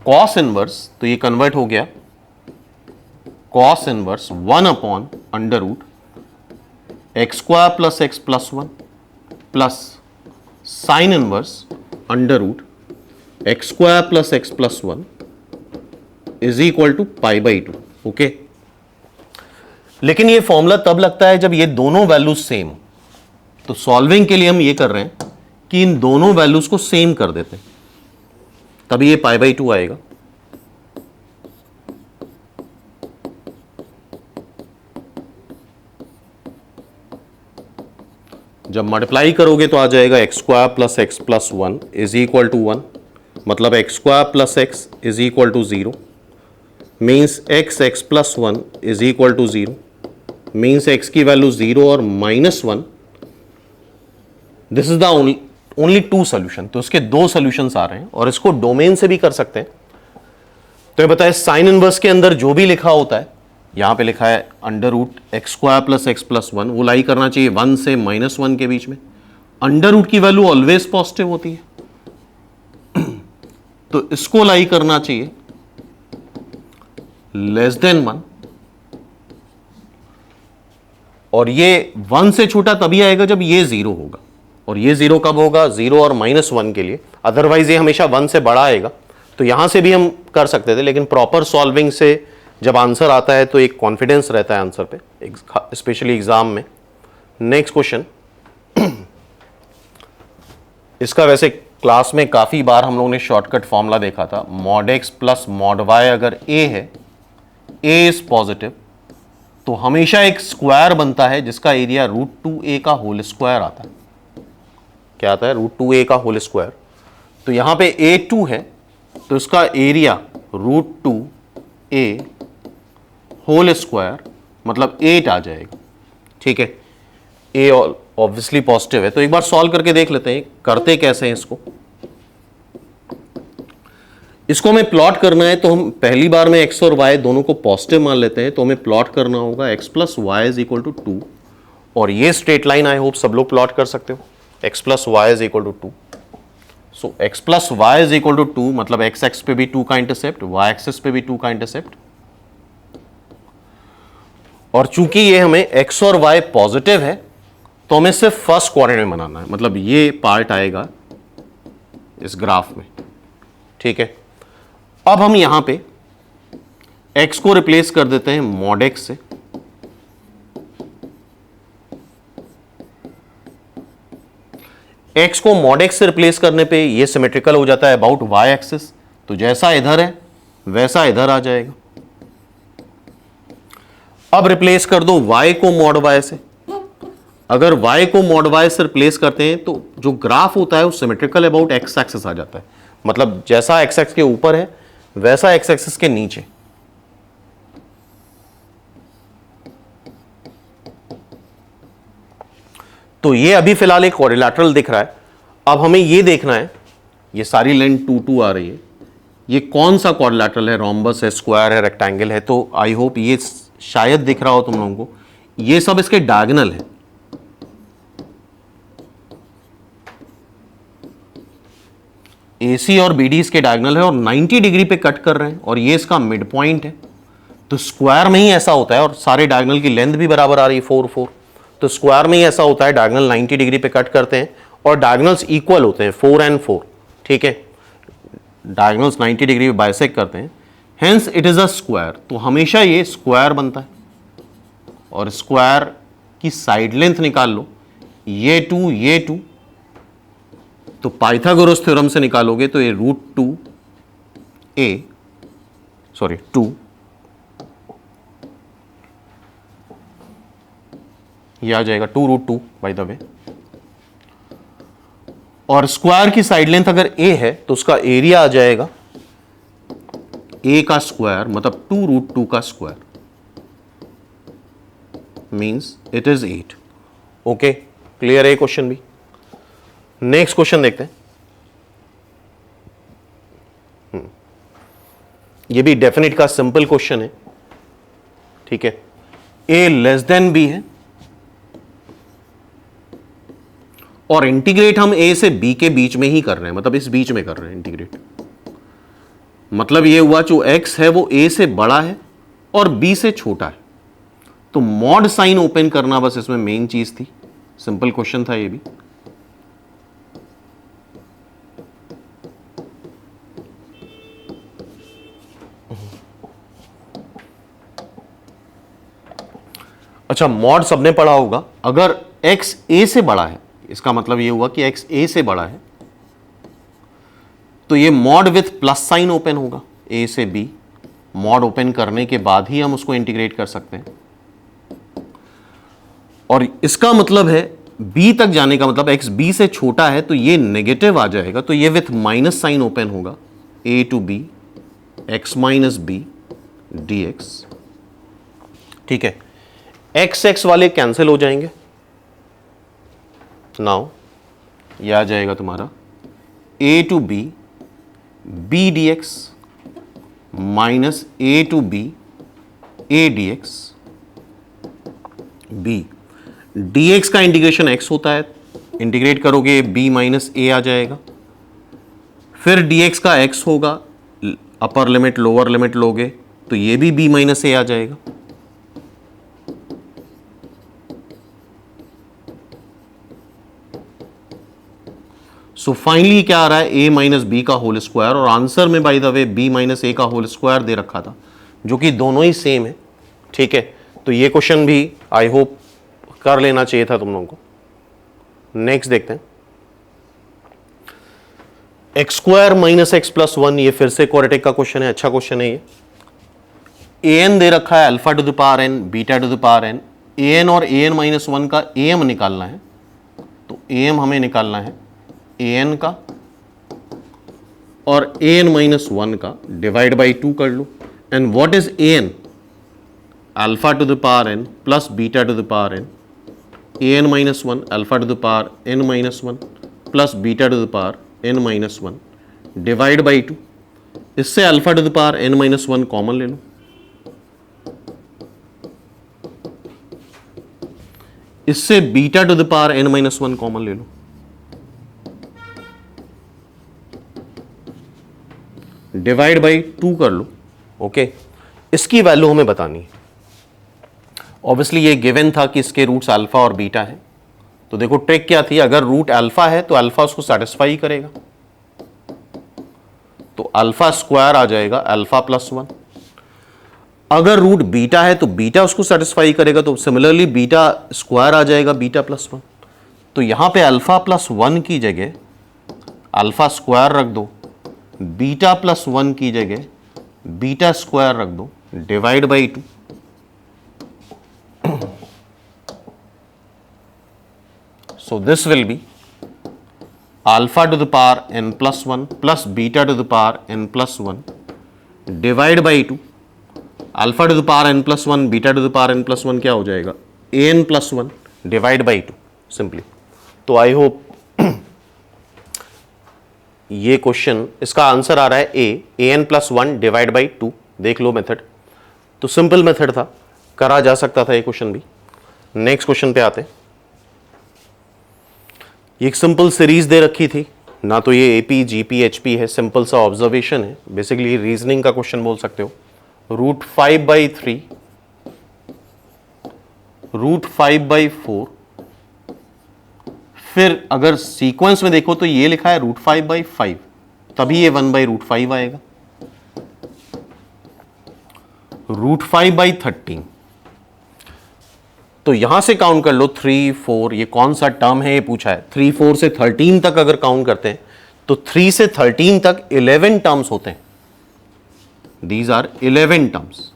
[SPEAKER 1] कॉस इनवर्स, तो ये कन्वर्ट हो गया cos inverse 1 upon under root x square plus x plus 1 plus sine inverse under root x square plus x plus 1 is equal to π/2। Okay, लेकिन ये formula तब लगता है जब ये दोनों वैल्यूज सेम हो। तो सॉल्विंग के लिए हम ये कर रहे हैं कि इन दोनों वैल्यूज को सेम कर देते हैं, तभी ये π/2 आएगा। जब मल्टीप्लाई करोगे तो आ जाएगा x square plus x plus 1 is equal to 1, मतलब x square plus x is equal to 0, means x x plus 1 is equal to 0, means x की वैल्यू 0 और -1। This is the only 2 solution. तो इसके 2 solutions आ रहे हैं और इसको domain से भी कर सकते हैं। तो ये बताए साइन इनवर्स के अंदर जो भी लिखा होता है, यहां पे लिखा है under root x square plus x plus 1, वो लाई करना चाहिए 1 से -1 के बीच में। अंडर रूट की वैल्यू ऑलवेज पॉजिटिव होती है तो इसको लाई करना चाहिए लेस देन 1, और ये 1 से छोटा तभी आएगा जब ये 0 होगा। और ये 0 कब होगा, 0 और -1 के लिए, अदरवाइज ये हमेशा 1 से बड़ा आएगा। तो यहां से भी हम कर सकते थे, लेकिन प्रॉपर सॉल्विंग से जब आंसर आता है तो एक कॉन्फिडेंस रहता है आंसर पे, स्पेशली एग्जाम में। नेक्स्ट क्वेश्चन, इसका वैसे क्लास में काफी बार हम लोगों ने शॉर्टकट फॉर्मूला देखा था, mod x plus mod y अगर ए है, ए इज पॉजिटिव, तो हमेशा एक स्क्वायर बनता है जिसका एरिया √2a का होल स्क्वायर आता है। क्या आता है? √2a का होल स्क्वायर। तो यहां पे a2 है तो इसका एरिया √2a होल स्क्वायर मतलब 8 आ जाएगा। ठीक है, a ऑब्वियसली पॉजिटिव है, तो एक बार सॉल्व करके देख लेते हैं करते कैसे हैं इसको। इसको हमें प्लॉट करना है, तो हम पहली बार में x और y दोनों को पॉजिटिव मान लेते हैं, तो हमें प्लॉट करना होगा x plus y is equal to 2, और ये स्ट्रेट लाइन आई होप सब लोग प्लॉट कर सकते हो, x plus y is equal to 2। So x plus y is equal to 2 मतलब x एक्स पे भी 2 का इंटरसेप्ट, y एक्सिस पे भी 2 का इंटरसेप्ट, और चूंकि ये हमें x और y पॉजिटिव है तो हमें सिर्फ फर्स्ट क्वाड्रेंट में बनाना है, मतलब ये पार्ट आएगा इस ग्राफ में। ठीक है, अब हम यहां पे x को रिप्लेस कर देते हैं मॉड x से, x को मॉड x से रिप्लेस करने पे ये सिमेट्रिकल हो जाता है अबाउट y एक्सिस, तो जैसा इधर है वैसा इधर आ जाएगा। अब रिप्लेस कर दो y को मॉड y से, अगर y को मॉड y से रिप्लेस करते हैं तो जो ग्राफ होता है वो सिमेट्रिकल अबाउट x एक्सिस आ जाता है, मतलब जैसा x एक्सिस के ऊपर है वैसा x एक्सिस के नीचे। तो ये अभी फिलहाल एक क्वाड्रिलैटरल दिख रहा है। अब हमें ये देखना है, ये सारी लेंथ 2 2 आ रही है, ये कौन सा क्वाड्रिलैटरल है, रोम्बस है, स्क्वायर है, रेक्टेंगल है। तो आई होप ये शायद दिख रहा हो तुम लोगों को, ये सब इसके डायगोनल है। AC और BD इसके डायगोनल है और 90 डिग्री पे कट कर रहे हैं, और ये इसका मिड पॉइंट है। तो स्क्वायर में ही ऐसा होता है, और सारे डायगोनल की लेंथ भी बराबर आ रही है 4 4, तो स्क्वायर में ही ऐसा होता है, डायगोनल 90 डिग्री पे कट करते हैं और डायगोनल्स इक्वल होते हैं 4 and 4। ठीक है, डायगोनल्स 90 डिग्री पे बाइसेक्ट करते हैं, hence it is a square. तो हमेशा ये स्क्वायर बनता है, और स्क्वायर की साइड लेंथ निकाल लो, ये 2 तो पाइथागोरस थ्योरम से निकालोगे तो ये √2 ये आ जाएगा 2√2 बाय द वे। और स्क्वायर की साइड लेंथ अगर a है तो उसका एरिया आ जाएगा a का स्क्वायर मतलब 2√2 का square, means it is 8। Okay, clear है क्वेश्चन भी। नेक्स्ट क्वेश्चन देखते हैं। ये भी डेफिनेट का सिंपल क्वेश्चन है। ठीक है, a लेस देन b है और इंटीग्रेट हम a से b के बीच में ही कर रहे हैं, मतलब इस बीच में कर रहे हैं इंटीग्रेट। मतलब ये हुआ जो x है वो a से बड़ा है और b से छोटा है, तो मॉड साइन ओपन करना बस इसमें मेन चीज थी। सिंपल क्वेश्चन था ये भी। अच्छा, मॉड सबने पढ़ा होगा, अगर x a से बड़ा है इसका मतलब ये हुआ कि x a से बड़ा है, तो ये mod with plus sign open होगा a से b। मॉड ओपन करने के बाद ही हम उसको इंटीग्रेट कर सकते हैं, और इसका मतलब है b तक जाने का मतलब x b से छोटा है तो ये नेगेटिव आ जाएगा, तो ये विथ माइनस साइन ओपन होगा a to b x minus b dx। ठीक है, x x वाले कैंसिल हो जाएंगे। नाउ ये आ जाएगा तुम्हारा a to b b dx minus a to b a dx b dx का इंटीग्रेशन x होता है, इंटीग्रेट करोगे b माइनस a आ जाएगा, फिर dx का x होगा, अपर लिमिट लोअर लिमिट लोगे तो ये भी b माइनस a आ जाएगा। सो फाइनली क्या आ रहा है, a माइनस बी का होल स्क्वायर, और आंसर में by the way b minus A का होल स्क्वायर दे रखा था, जो कि दोनों ही सेम है, ठीक है। तो ये क्वेश्चन भी आई होप कर लेना चाहिए था तुम लोगों को। नेक्स्ट देखते हैं, x square minus x plus one, ये फिर से क्वाड्रेटिक का क्वेश्चन है, अच्छा क्वेश्चन है ये। ए एन दे रखा है alpha to the power n, beta to the power N, A n और ए एन माइनस वन का ए एम निकालना है। तो ए एम हमें निकालना है ए एन का और ए एन माइनस वन का, डिवाइड बाई 2 कर लो। And what is A N? Alpha to the power N plus beta to the power N, A N minus one alpha to the power N minus one plus beta to the power N minus one, divide by 2। इससे alpha to the power N minus one common ले लो, इससे beta to the power N minus one common ले लो, divide by 2 कर लो। Okay, इसकी value हमें बतानी है। ऑब्वियसली ये गिवन था कि इसके रूट्स अल्फा और बीटा है। तो देखो ट्रिक क्या थी, अगर रूट अल्फा है तो अल्फा उसको सेटिस्फाई करेगा, तो अल्फा स्क्वायर आ जाएगा अल्फा प्लस वन। अगर रूट बीटा है तो बीटा उसको सेटिस्फाई करेगा, तो सिमिलरली बीटा स्क्वायर आ जाएगा बीटा प्लस वन। तो यहां पे अल्फा प्लस वन की जगह अल्फा स्क्वायर रख दो, बीटा प्लस वन की जगह बीटा स्क्वायर रख दो, divide by 2। So this will be alpha to the power n plus 1 plus beta to the power n plus 1 divide by 2। alpha to the power n plus 1 beta to the power n plus 1 क्या हो जाएगा? an plus 1 divide by 2 simply. तो I hope ये question, इसका answer आ रहा है A N plus one divide by 2। देख लो मेथड, तो सिंपल मेथड था, करा जा सकता था ये क्वेश्चन भी। नेक्स्ट क्वेश्चन पे आते हैं। एक सिंपल सीरीज दे रखी थी ना, तो ये एपी जीपी एचपी है, सिंपल सा ऑब्जर्वेशन है, बेसिकली रीजनिंग का क्वेश्चन बोल सकते हो। रूट 5/3, रूट 5/4, फिर अगर सीक्वेंस में देखो तो ये लिखा है रूट 5/5, तभी ये 1/√5 आएगा। रूट 5/13, तो यहां से काउंट कर लो 3 4, ये कौन सा टर्म है ये पूछा है। 3 4 से 13 तक अगर काउंट करते हैं तो 3 से 13 तक 11 टर्म्स होते हैं। These are 11 terms.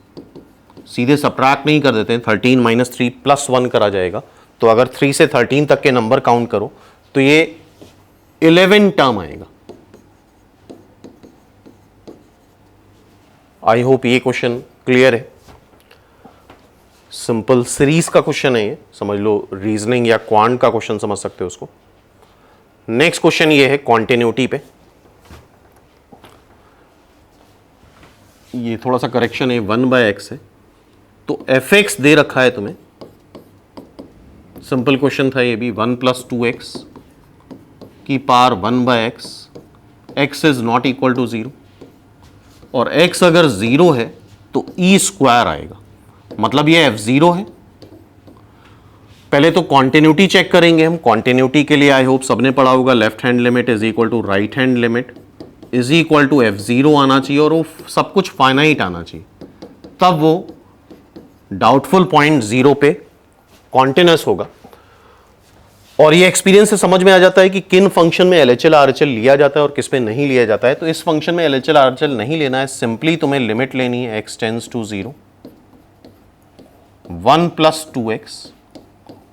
[SPEAKER 1] सीधे सब्ट्रैक्ट नहीं कर देते हैं, 13 माइनस 3 प्लस 1 करा जाएगा। तो अगर 3 से 13 तक के नंबर काउंट करो तो ये 11 टर्म आएगा। आई होप ये क्वेश्चन क्लियर है। सिंपल सीरीज का क्वेश्चन है ये, समझ लो रीजनिंग या क्वांट का क्वेश्चन समझ सकते हो उसको। नेक्स्ट क्वेश्चन ये है कॉन्टिन्यूटी पे। ये थोड़ा सा करेक्शन है, 1/x है, तो fx दे रखा है तुम्हें। सिंपल क्वेश्चन था ये भी, 1 + 2x की power 1/x, x is not equal to 0, और x अगर 0 है तो e स्क्वायर आएगा, मतलब ये f0 है। पहले तो कॉन्टिन्यूटी चेक करेंगे हम। कॉन्टिन्यूटी के लिए आई होप सबने पढ़ा होगा, left hand limit is equal to right hand limit is equal to f0 आना चाहिए, और वो सब कुछ फाइनाइट आना चाहिए, तब वो डाउटफुल पॉइंट 0 पे कॉन्टिन्यूअस होगा। और ये एक्सपीरियंस से समझ में आ जाता है कि किन फंक्शन में LHL RHL लिया जाता है और किस में नहीं लिया जाता है। तो इस फंक्शन में LHL RHL नहीं लेना है, सिंपली तुम्हें लिमिट लेनी है x tends to 0, 1 + 2x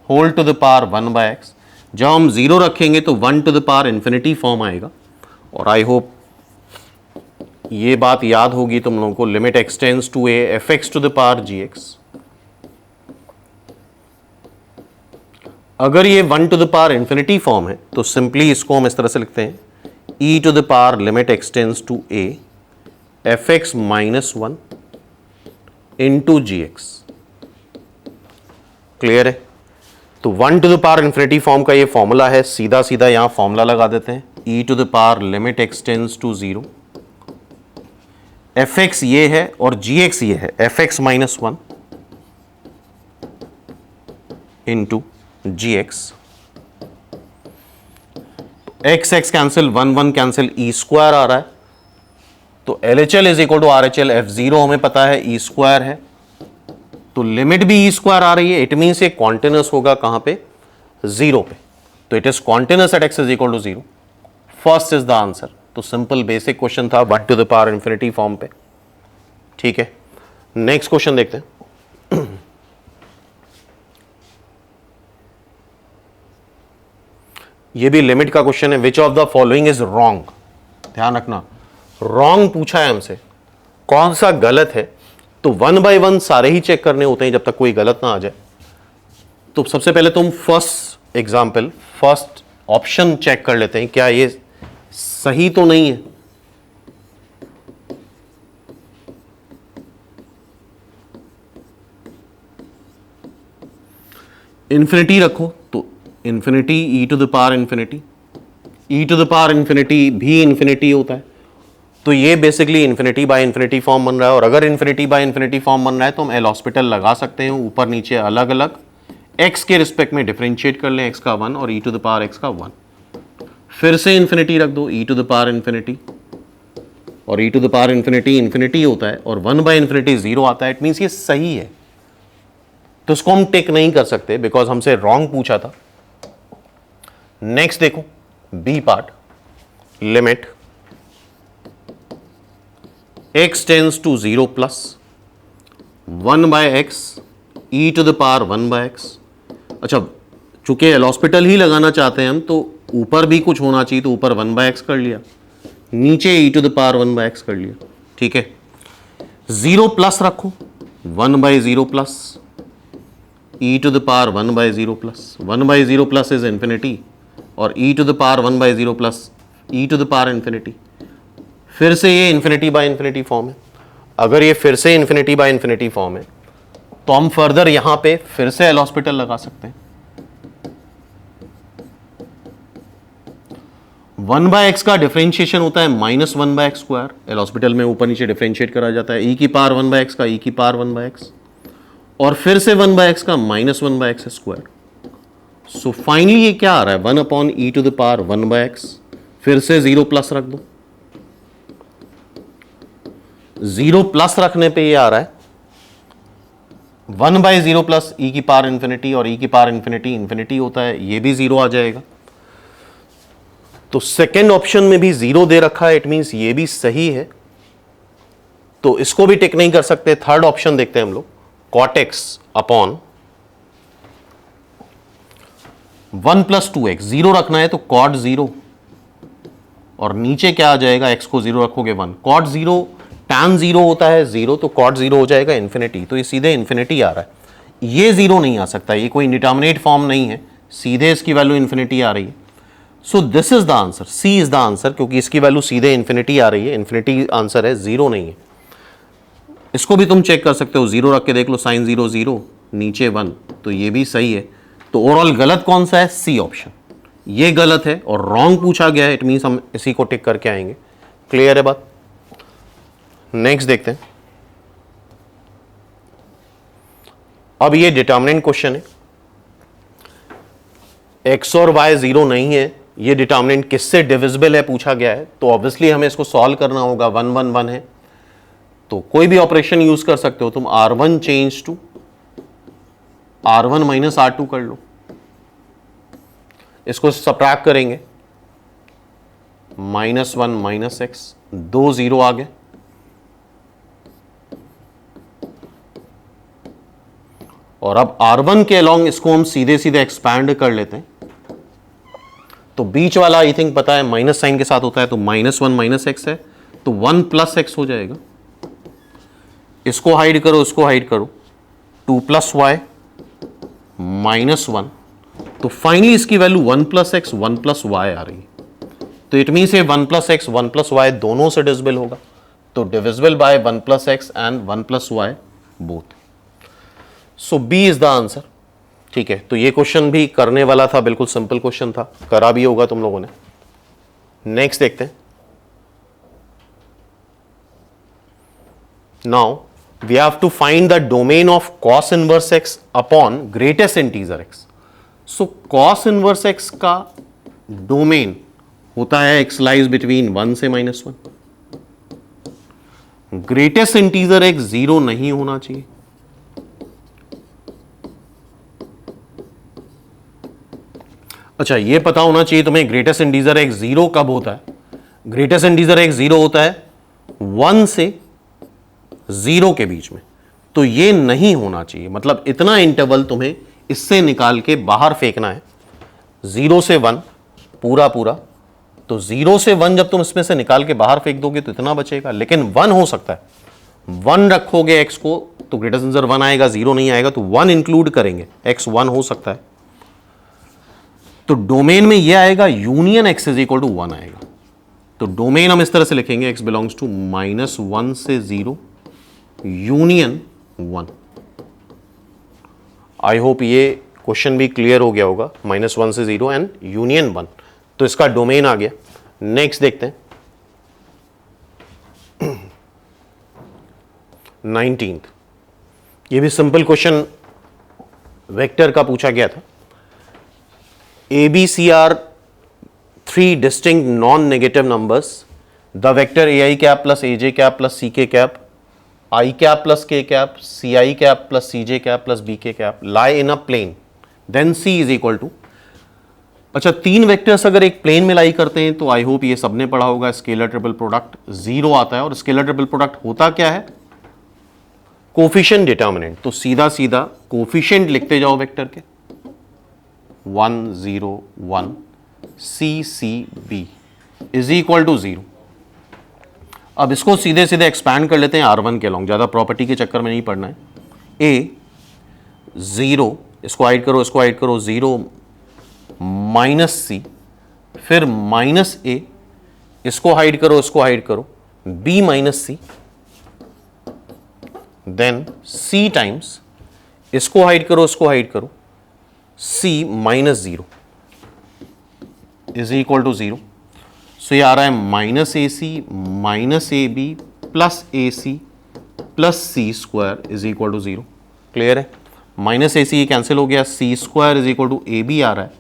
[SPEAKER 1] whole to the power 1/x। जब हम 0 रखेंगे तो 1 to the power infinity form आएगा। और आई होप ये बात याद होगी तुम लोगों को, limit x tends to a fx to the power gx। अगर ये 1 to the power infinity form है तो सिंपली इसको हम इस तरह से लिखते हैं, e to the power limit x tends to a fx - 1 into gx। Clear है? तो 1 to the power infinity form का ये फॉर्मूला है, सीधा सीधा यहां फॉर्मूला लगा देते हैं, e to the power limit x tends to 0, fx ये है और gx ये है, fx - 1 into gx। x x cancel, 1 1 cancel, e square आ रहा है, तो LHL is equal to RHL, F0 हमें पता है ई स्क्वायर है, तो लिमिट भी ई स्क्वायर आ रही है, इट मीन्स ये कॉन्टिन्यूस होगा कहां पे, 0 पे, तो it is continuous at x is equal to 0। First is the answer. तो सिंपल बेसिक क्वेश्चन था 1 to the power infinity form पे। ठीक है, नेक्स्ट क्वेश्चन देखते हैं। ये भी लिमिट का क्वेश्चन है। Which of the following is wrong, ध्यान रखना, रॉन्ग पूछा है हमसे, कौन सा गलत है। तो 1 बाय 1 सारे ही चेक करने होते हैं जब तक कोई गलत ना आ जाए। तो सबसे पहले तुम first example, first option check कर लेते हैं, क्या ये सही तो नहीं है। इंफिनिटी रखो तो infinity e to the power infinity, e to the power infinity भी इंफिनिटी होता है, तो ये basically infinity by infinity form बन रहा है। और अगर इंफिनिटी बाय इंफिनिटी फॉर्म बन रहा है तो हम एल हॉस्पिटल लगा सकते हैं, ऊपर नीचे अलग अलग x के रिस्पेक्ट में डिफरेंशिएट कर लें, x का 1 और e to the power x का 1। फिर से इंफिनिटी रख दो, e to the power infinity, और e to the power infinity infinity होता है और 1 बाय इंफिनिटी 0 आता है, इट मीन्स ये सही है। तो इसको हम टिक नहीं कर सकते बिकॉज हमसे रॉन्ग पूछा था। नेक्स्ट देखो B part, limit x tends to 0 plus 1 by x e to the power 1 by x। अच्छा, चूंकि एल हॉस्पिटल ही लगाना चाहते हैं हम, तो ऊपर भी कुछ होना चाहिए, तो ऊपर 1 बाय x कर लिया, नीचे e to the power 1 by x कर लिया। ठीक है, 0 प्लस रखो, 1 by 0 plus e to the power 1 by 0 plus, 1 by 0 plus is infinity और e to the power 1 by 0 plus e to the power infinity. फिर से ये इंफिनिटी बाय इंफिनिटी फॉर्म है। अगर ये फिर से इंफिनिटी बाय इंफिनिटी फॉर्म है तो हम फर्दर यहां पे फिर से एल हॉस्पिटल लगा सकते हैं। 1 बाय एक्स का डिफरेंशिएशन होता है -1 by x square, L'Hospital में ऊपर नीचे डिफरेंशिएट करा जाता है, e की पावर 1 बाय एक्स का e की पावर 1 बाय एक्स, और फिर से 1 बाय एक्स का -1 by x square. So finally ये क्या आ रहा है, 1 upon e to the power 1 by x, फिर से 0 प्लस रख दो, 0 प्लस रखने पे ये आ रहा है 1 बाय 0 प्लस e की पावर इंफिनिटी, और e की पावर इंफिनिटी इंफिनिटी होता है, ये भी 0 आ जाएगा। तो सेकेंड ऑप्शन में भी 0 दे रखा है, इट मींस ये भी सही है, तो इसको भी टिक नहीं कर सकते। थर्ड ऑप्शन देखते हैं हम लोग, cot x upon 1 plus 2x, 0 रखना है तो cot 0, और नीचे क्या आ जाएगा, x को 0 रखोगे 1, cot 0 tan 0 होता है 0, तो cot 0 हो जाएगा इंफिनिटी, तो ये सीधे इंफिनिटी आ रहा है। ये 0 नहीं आ सकता, ये कोई इंडिटरमिनेट फॉर्म नहीं है, सीधे इसकी वैल्यू इंफिनिटी आ रही है। So this is the answer, C is the answer, क्योंकि इसकी वैल्यू सीधे इंफिनिटी आ रही है, इंफिनिटी आंसर है, 0 नहीं है। इसको भी तुम चेक कर सकते हो, 0 रख के देख लो, साइन 0 0, नीचे 1, तो ये भी सही है। तो ओवरऑल गलत कौन सा है, सी ऑप्शन, ये गलत है और रॉन्ग पूछा गया है, इट मीन्स हम इसी को टिक करके आएंगे। क्लियर है बात? नेक्स्ट देखते हैं। अब ये डिटर्मिनेंट क्वेश्चन है, x और y 0 नहीं है, ये डिटर्मिनेंट किससे डिविजिबल है पूछा गया है, तो ऑब्वियसली हमें इसको सॉल्व करना होगा। 1 1 1 है, तो कोई भी ऑपरेशन यूज कर सकते हो तुम, r1 change to r1 minus r2 कर लो, इसको सब्ट्रैक्ट करेंगे, -1 माइनस एक्स, 2 0 आ गए, और अब r1 के अलोंग इसको हम सीधे सीधे एक्सपैंड कर लेते हैं, तो बीच वाला आई थिंक पता है माइनस साइन के साथ होता है, तो -1 माइनस एक्स है, तो 1 प्लस एक्स हो जाएगा। इसको हाइड करो, इसको हाइड करो, 2 प्लस वाई -1, तो फाइनली इसकी value 1 plus x 1 plus y आ रही है, तो इट मीन्स ये 1 प्लस एक्स 1 प्लस वाई दोनों से डिविजिबल होगा, तो divisible by 1 plus x and 1 plus y both. So B is the answer. ठीक है, तो ये क्वेश्चन भी करने वाला था, बिल्कुल सिंपल क्वेश्चन था, करा भी होगा तुम लोगों ने। नेक्स्ट देखते हैं। Now we have to find the domain of cos inverse x upon greatest integer x। सो cos इनवर्स x का डोमेन होता है x लाइज बिटवीन 1 से -1, ग्रेटेस्ट इंटीजर एक 0 नहीं होना चाहिए। अच्छा, ये पता होना चाहिए तुम्हें ग्रेटेस्ट इंटीजर एक 0 कब होता है। ग्रेटेस्ट इंटीजर एक 0 होता है 1 से 0 के बीच में, तो ये नहीं होना चाहिए। मतलब इतना इंटरवल तुम्हें इससे निकाल के बाहर फेंकना है, 0 से 1 पूरा पूरा। तो 0 से 1 जब तुम इसमें से निकाल के बाहर फेंक दोगे तो इतना बचेगा, लेकिन 1 हो सकता है। 1 रखोगे x को तो ग्रेटेस्ट इंटीजर 1 आएगा, 0 नहीं आएगा, तो 1 इंक्लूड करेंगे, x 1 हो सकता है। तो डोमेन में ये आएगा union x is equal to 1 आएगा। तो डोमेन हम इस तरह से लिखेंगे, x बिलोंग्स टू -1 से 0 यूनियन 1। आई होप ये क्वेश्चन भी क्लियर हो गया होगा, -1 से 0 एंड यूनियन 1। तो इसका डोमेन आ गया। नेक्स्ट देखते हैं 19th। ये भी सिंपल क्वेश्चन वेक्टर का पूछा गया था। ABC are 3 distinct non-negative numbers. The vector AI cap plus AJ cap plus CK cap, I cap plus K cap, CI cap plus CJ cap plus BK cap lie in a plane. Then C is equal to। अच्छा, 3 vectors अगर एक plane में लाई करते हैं तो I hope ये सबने पढ़ा होगा, स्केलर ट्रिपल प्रोडक्ट 0 आता है। और स्केलर ट्रिपल प्रोडक्ट होता क्या है? Coefficient determinant. तो सीधा सीधा कोफिशिएंट लिखते जाओ वेक्टर के, 1 0 1 CCB इज इक्वल टू 0। अब इसको सीधे सीधे एक्सपैंड कर लेते हैं R1 के अलॉन्ग, ज़्यादा प्रॉपर्टी के चक्कर में नहीं पड़ना है। A 0, इसको हाइड करो, इसको हाइड करो, 0 -C, फिर -A, इसको हाइड करो, इसको हाइड करो, B -C, then C times, इसको हाइड करो, इसको हाइड करो, C -0 is equal to 0। So ये आ रहा है -AC -AB plus AC plus C square is equal to 0। Clear है? -AC कैंसिल हो गया, C square is equal to AB आ रहा है।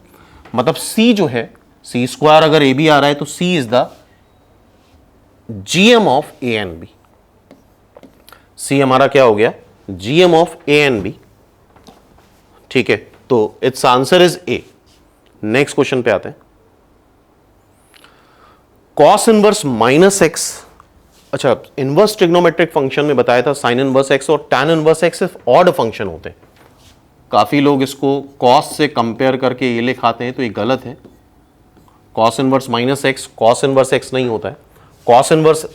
[SPEAKER 1] मतलब C जो है, C स्क्वायर अगर AB आ रहा है तो C is the GM of A and B। C हमारा क्या हो गया? GM of A and B। ठीक है, तो it's answer is A। Next question पे आते हैं। Cos inverse -x। अच्छा, इनवर्स ट्रिग्नोमेट्रिक फंक्शन में बताया था साइन इनवर्स x और टैन इनवर्स x सिर्फ ऑड फंक्शन होते हैं। काफी लोग इसको कॉस से कंपेयर करके ये लिखाते हैं, तो ये गलत है। Cos inverse -x cos inverse x नहीं होता है। Cos inverse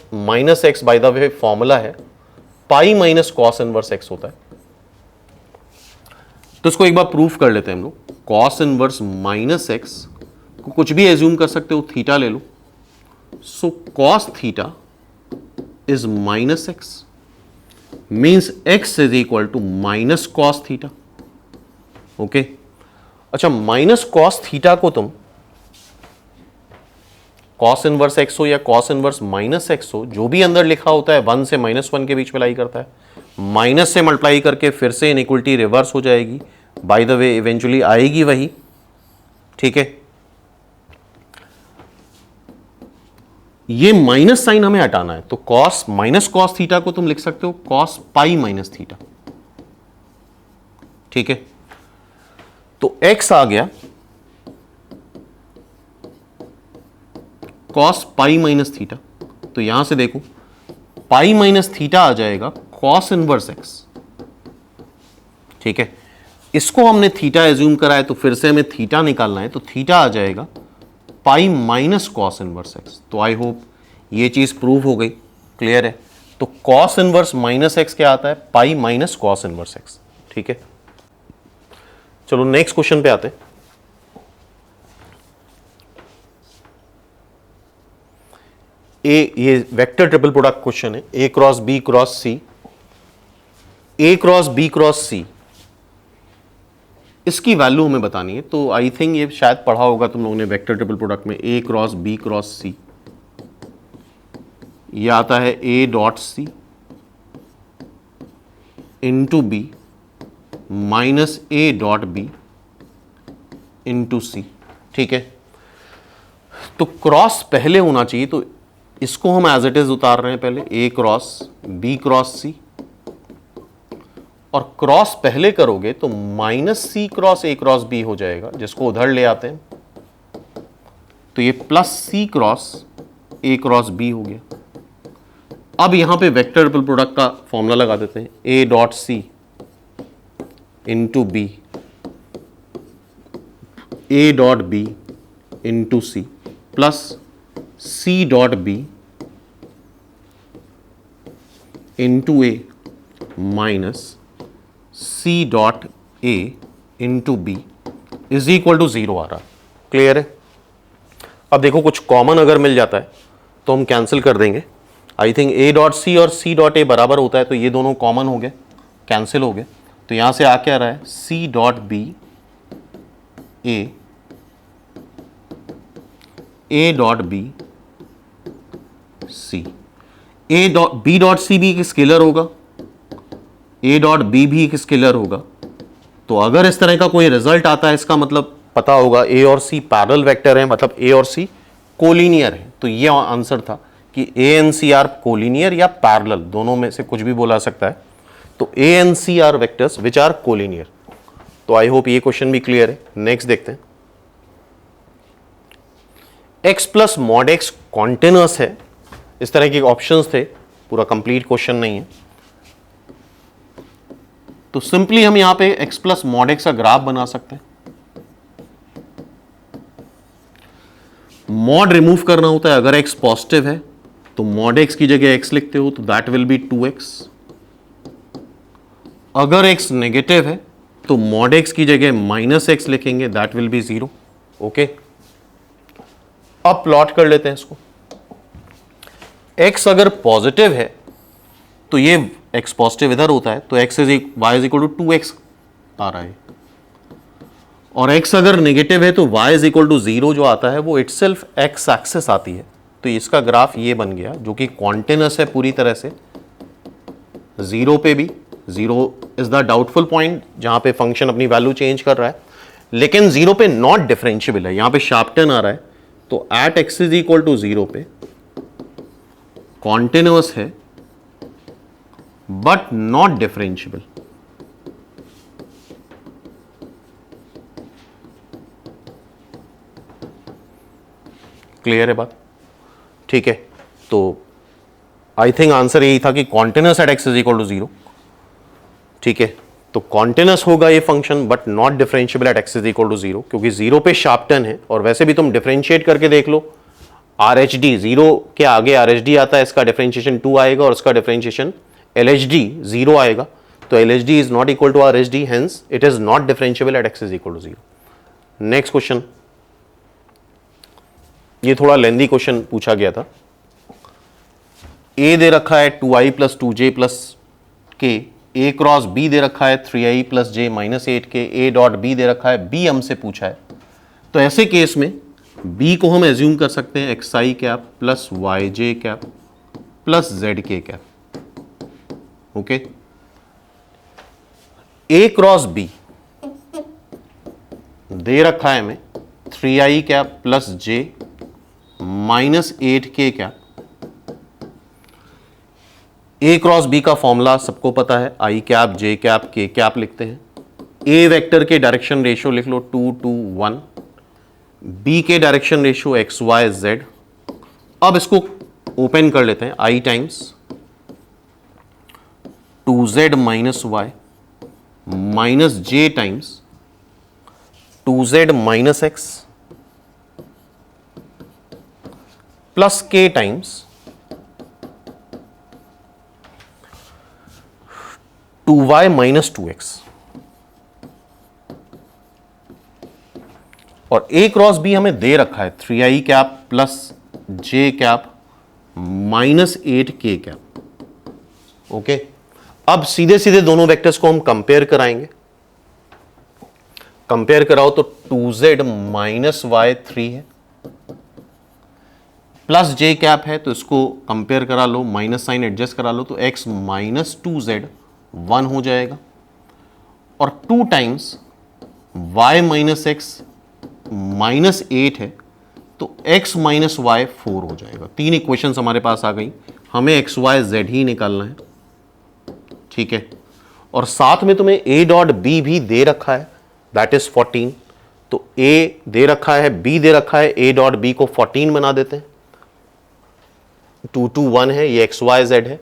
[SPEAKER 1] -x by the way formula है, pi minus cos inverse x होता है। तो इसको एक बार प्रूफ कर लेते हैं हम लोग। कॉस इनवर्स -x को कुछ भी एज्यूम कर सकते हो, थीटा ले लो। So cos theta is -x means x is equal to minus cos theta. Okay, अच्छा, माइनस कॉस थीटा को तुम कॉस इनवर्स x हो या कॉस इनवर्स -x हो, जो भी अंदर लिखा होता है 1 से -1 के बीच में लाई करता है। माइनस से मल्टीप्लाई करके फिर से इनइक्वलिटी रिवर्स हो जाएगी, बाय द वे इवेंचुअली आएगी वही। ठीक है, ये माइनस साइन हमें हटाना है, तो कॉस माइनस कॉस थीटा को तुम लिख सकते हो कॉस पाई माइनस थीटा। ठीक है, तो x आ गया कॉस पाई माइनस थीटा। तो यहां से देखो, पाई माइनस थीटा आ जाएगा कॉस इनवर्स x। ठीक है, इसको हमने थीटा एज्यूम करा है, तो फिर से हमें थीटा निकालना है, तो थीटा आ जाएगा पाई माइनस कॉस इनवर्स x। तो आई होप ये चीज प्रूव हो गई, क्लियर है। तो कॉस इनवर्स -x क्या आता है? Pi minus cos inverse x। ठीक है, चलो नेक्स्ट क्वेश्चन पे आते हैं। ये वेक्टर ट्रिपल प्रोडक्ट क्वेश्चन है, A cross B cross C। A cross B cross C, इसकी वैल्यू हमें बतानी है। तो आई थिंक ये शायद पढ़ा होगा तुम लोगों ने वेक्टर ट्रिपल प्रोडक्ट में, A cross B cross C। ये आता है A dot C into B minus A dot B into C। ठीक है, तो क्रॉस पहले होना चाहिए, तो इसको हम एज इट इज उतार रहे हैं पहले, A cross B cross C, और क्रॉस पहले करोगे तो minus C cross A cross B हो जाएगा, जिसको उधर ले आते हैं तो ये plus C cross A cross B हो गया। अब यहां पे वेक्टर ट्रिपल प्रोडक्ट का फॉर्मूला लगा देते हैं, A dot C into B, A dot B into C, plus C dot B into A minus C dot A into B is equal to 0 आ रहा। क्लियर है? अब देखो कुछ कॉमन अगर मिल जाता है तो हम कैंसिल कर देंगे। आई थिंक ए डॉट सी और सी डॉट ए बराबर होता है, तो ये दोनों कॉमन हो गए, कैंसिल हो गए। तो यहां से आ क्या रहा है, C dot B A dot B C, A dot B dot C भी एक स्केलर होगा, ए डॉट बी भी एक स्केलर होगा। तो अगर इस तरह का कोई रिजल्ट आता है, इसका मतलब पता होगा ए और सी पैरेलल वेक्टर है, मतलब ए और सी कोलिनियर है। तो ये आंसर था कि A and C are collinear या पैरेलल, दोनों में से कुछ भी बोला सकता है। तो A and C are vectors which are collinear. तो आई होप ये क्वेश्चन भी क्लियर है। नेक्स्ट देखते हैं, x plus mod x continuous है, इस तरह के ऑप्शंस थे, पूरा कंप्लीट क्वेश्चन नहीं है। तो सिंपली हम यहां पे x प्लस मॉड एक्स का ग्राफ बना सकते हैं। मॉड रिमूव करना होता है, अगर x पॉजिटिव है तो मॉड x की जगह x लिखते हो तो दैट विल बी 2x। अगर x नेगेटिव है तो मॉड x की जगह माइनस x लिखेंगे, दैट विल बी 0। ओके, अब प्लॉट कर लेते हैं इसको। x अगर पॉजिटिव है तो ये x पॉजिटिव इधर होता है, तो x is y is equal to 2x आ रहा है, और x अगर नेगेटिव है तो y इज इक्वल टू 0 जो आता है वो इटसेल्फ x एक्सिस आती है। तो इसका ग्राफ ये बन गया, जो कि कॉन्टिन्यूअस है पूरी तरह से। 0 पे भी 0 इज द डाउटफुल पॉइंट जहां पे फंक्शन अपनी वैल्यू चेंज कर रहा है, लेकिन 0 पे नॉट डिफरेंशिएबल है, यहां पे शार्प टर्न आ रहा है। तो at x is equal to 0 पे कॉन्टिन्यूअस है बट नॉट डिफरेंशिएबल। क्लियर है बात? ठीक है, तो आई थिंक आंसर यही था कि continuous at x is equal to 0। ठीक है, तो कॉन्टिन्यूअस होगा ये function but not differentiable at x is equal to 0, क्योंकि 0 पे शार्प टर्न है। और वैसे भी तुम डिफरेंशिएट करके देख लो, RHD 0 के आगे RHD आता है, इसका डिफरेंशिएशन 2 आएगा और इसका डिफरेंशिएशन LHD 0 आएगा। तो LHD is not equal to RHD, hence it is not differentiable at x is equal to 0। Next question, ये थोड़ा लेंदी क्वेश्चन पूछा गया था। A दे रखा है 2i प्लस 2j प्लस के, A क्रॉस B दे रखा है 3i plus j minus 8k, A dot B दे रखा है, B हमसे पूछा है। तो ऐसे केस में B को हम एज्यूम कर सकते हैं xi cap plus yj cap plus zk cap. Okay, A cross B दे रखा है हमें 3i cap plus j minus 8k cap. A cross B का फॉर्मूला सबको पता है, i cap j cap k cap लिखते हैं। A वेक्टर के डायरेक्शन रेशियो लिख लो 2 2 1, B के direction ratio x y z। अब इसको ओपन कर लेते हैं, i times 2z minus y minus j times 2z minus x plus k times 2y minus 2x। और A क्रॉस B हमें दे रखा है 3i cap plus j cap minus 8k cap. Okay, अब सीधे सीधे दोनों वेक्टर्स को हम कंपेयर कराएंगे। कंपेयर कराओ तो 2z माइनस y 3 है, प्लस j कैप है तो इसको कंपेयर करा लो, माइनस साइन एडजस्ट करा लो, तो x माइनस 2z 1 हो जाएगा, और 2 times y minus x minus 8 है, तो x माइनस वाई 4 हो जाएगा। 3 इक्वेशंस हमारे पास आ गई, हमें एक्स वाई जेड ही निकालना है, ठीक है। और साथ में तुम्हें a डॉट बी भी दे रखा है, दैट इज 14। तो a दे रखा है, b दे रखा है, a डॉट बी को 14 बना देते हैं। 2 2 1 है, ये एक्स वाई जेड है।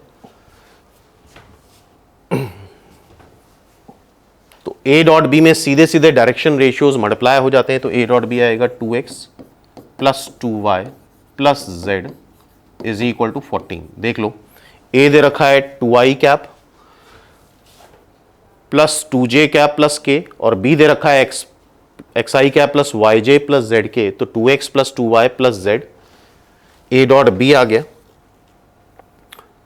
[SPEAKER 1] तो a डॉट बी में सीधे सीधे डायरेक्शन रेशियोज मल्टीप्लाई हो जाते हैं, तो a डॉट बी आएगा 2x plus 2y plus z is equal to 14। देख लो, a दे रखा है 2i cap plus 2j cap plus k, और b दे रखा है xi cap plus yj plus zk, तो 2x plus 2y plus z, a dot B आ गया।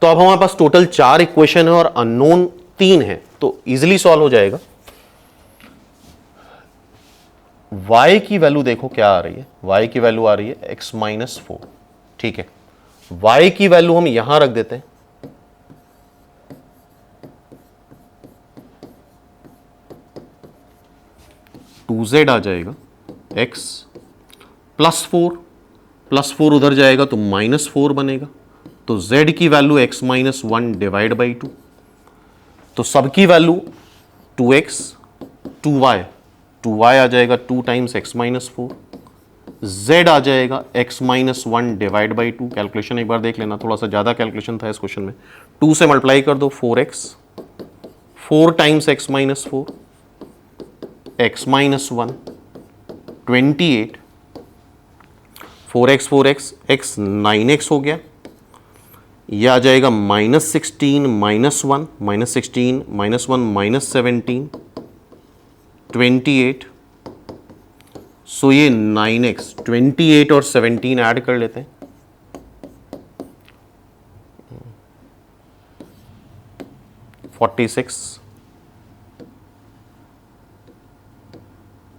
[SPEAKER 1] तो अब हमारे पास टोटल 4 इक्वेशन है और अननोन 3 है, तो इजीली सॉल्व हो जाएगा। y की वैल्यू देखो क्या आ रही है, y की वैल्यू आ रही है x माइनस 4, ठीक है। y की वैल्यू हम यहां रख देते हैं, टू जेड आ जाएगा, x प्लस 4 उधर जाएगा तो माइनस 4 बनेगा, तो z की value x minus 1 divide by 2, तो सबकी वैल्यू 2x 2y आ जाएगा 2 टाइम्स x माइनस 4, z आ जाएगा x minus 1 divide by 2। Calculation एक बार देख लेना, थोड़ा सा ज़्यादा कैलकुलेशन था इस क्वेश्चन में। 2 से मल्टीप्लाई कर दो, 4x, 4 times x minus 4, x minus 1 28, 4x x 9x हो गया, यह आ जाएगा minus 16 minus 1 minus 16 minus 1 minus 17 28, सो ये 9x 28 और 17 ऐड कर लेते हैं,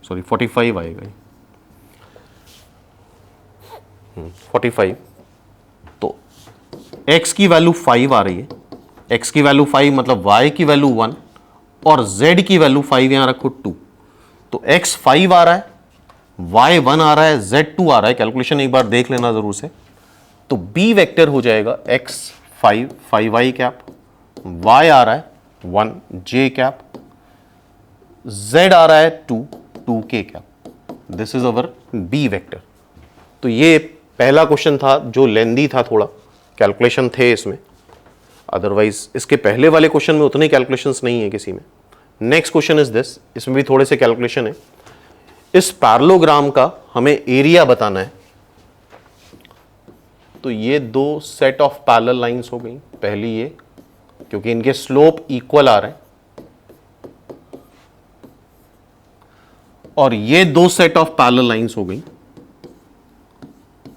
[SPEAKER 1] सॉरी 45 आएगा, 45। तो x की वैल्यू 5 आ रही है, x की वैल्यू 5 मतलब y की वैल्यू 1 और z की वैल्यू 5 यहां रखो 2, तो x 5 आ रहा है, y 1 आ रहा है, z 2 आ रहा है। कैलकुलेशन एक बार देख लेना जरूर से। तो b वेक्टर हो जाएगा x 5y कैप, y आ रहा है 1 j कैप, z आ रहा है 2 k cap. This is our b vector. तो ये पहला क्वेश्चन था जो लेंदी था, थोड़ा कैलकुलेशन थे इसमें, अदरवाइज इसके पहले वाले क्वेश्चन में उतने कैलकुलेशंस नहीं है किसी में। नेक्स्ट क्वेश्चन इज दिस, इसमें भी थोड़े से कैलकुलेशन है। इस पैरेललोग्राम का हमें एरिया बताना है। तो ये दो सेट ऑफ पैरेलल लाइंस हो गई, पहली ये, क्योंकि इनके स्लोप इक्वल आ रहे हैं, और ये दो सेट ऑफ पैरेलल लाइंस हो गई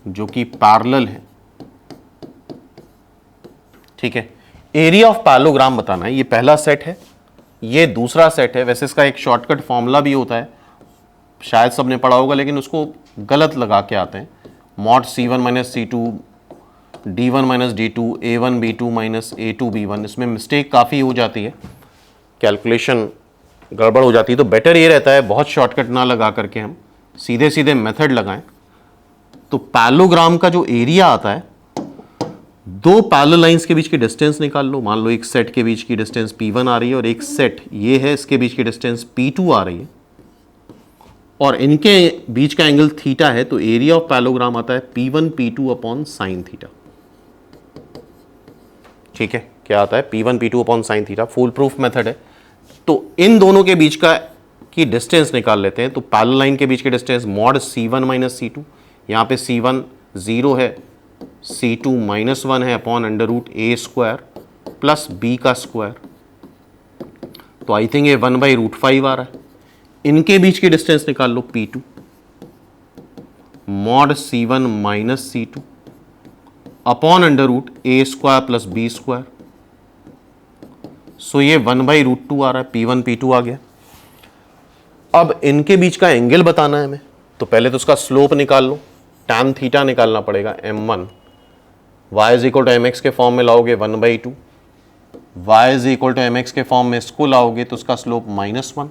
[SPEAKER 1] जो कि पैरेलल है, ठीक है। एरिया ऑफ पैरेललोग्राम बताना है, ये पहला सेट है, ये दूसरा सेट है। वैसे इसका एक शॉर्टकट फॉर्मूला भी होता है, शायद सबने पढ़ा होगा, लेकिन उसको गलत लगा के आते हैं। Mod C1 minus C2 D1 minus D2 A1 B2 minus A2 B1, इसमें मिस्टेक काफ़ी हो जाती है, कैलकुलेशन गड़बड़ हो जाती है। तो बेटर ये रहता है बहुत शॉर्टकट ना लगा करके हम सीधे सीधे मेथड लगाएं। तो पैरेललोग्राम का जो एरिया आता है, दो पैरेलल लाइंस के बीच की डिस्टेंस निकाल लो। मान लो एक सेट के बीच की डिस्टेंस P1 आ रही है और एक सेट ये है, इसके बीच की डिस्टेंस P2 आ रही है, और इनके बीच का एंगल थीटा है। तो एरिया ऑफ पैरेललोग्राम आता है P1 P2 upon sine theta, ठीक है। क्या आता है? P1 P2 upon sine theta, full proof method है। तो इन दोनों के बीच का की डिस्टेंस निकाल लेते हैं। तो पैरेलल लाइन के बीच की distance mod C1 minus C2, यहाँ पे C1 0 है, C2 माइनस 1 है, upon under root A square plus B का स्क्वायर। तो आई थिंक ये 1/√5 आ रहा है। इनके बीच की डिस्टेंस निकाल लो P2, mod C1 minus C2 upon under root A square plus B square. So ये 1/√2 आ रहा है, P1 P2 आ गया। अब इनके बीच का एंगल बताना है हमें, तो पहले तो उसका स्लोप निकाल लो, tan थीटा निकालना पड़ेगा m1। y is equal to mx के फॉर्म में लाओगे 1/2, y is equal to mx के फॉर्म में इसको लाओगे तो उसका स्लोप -1।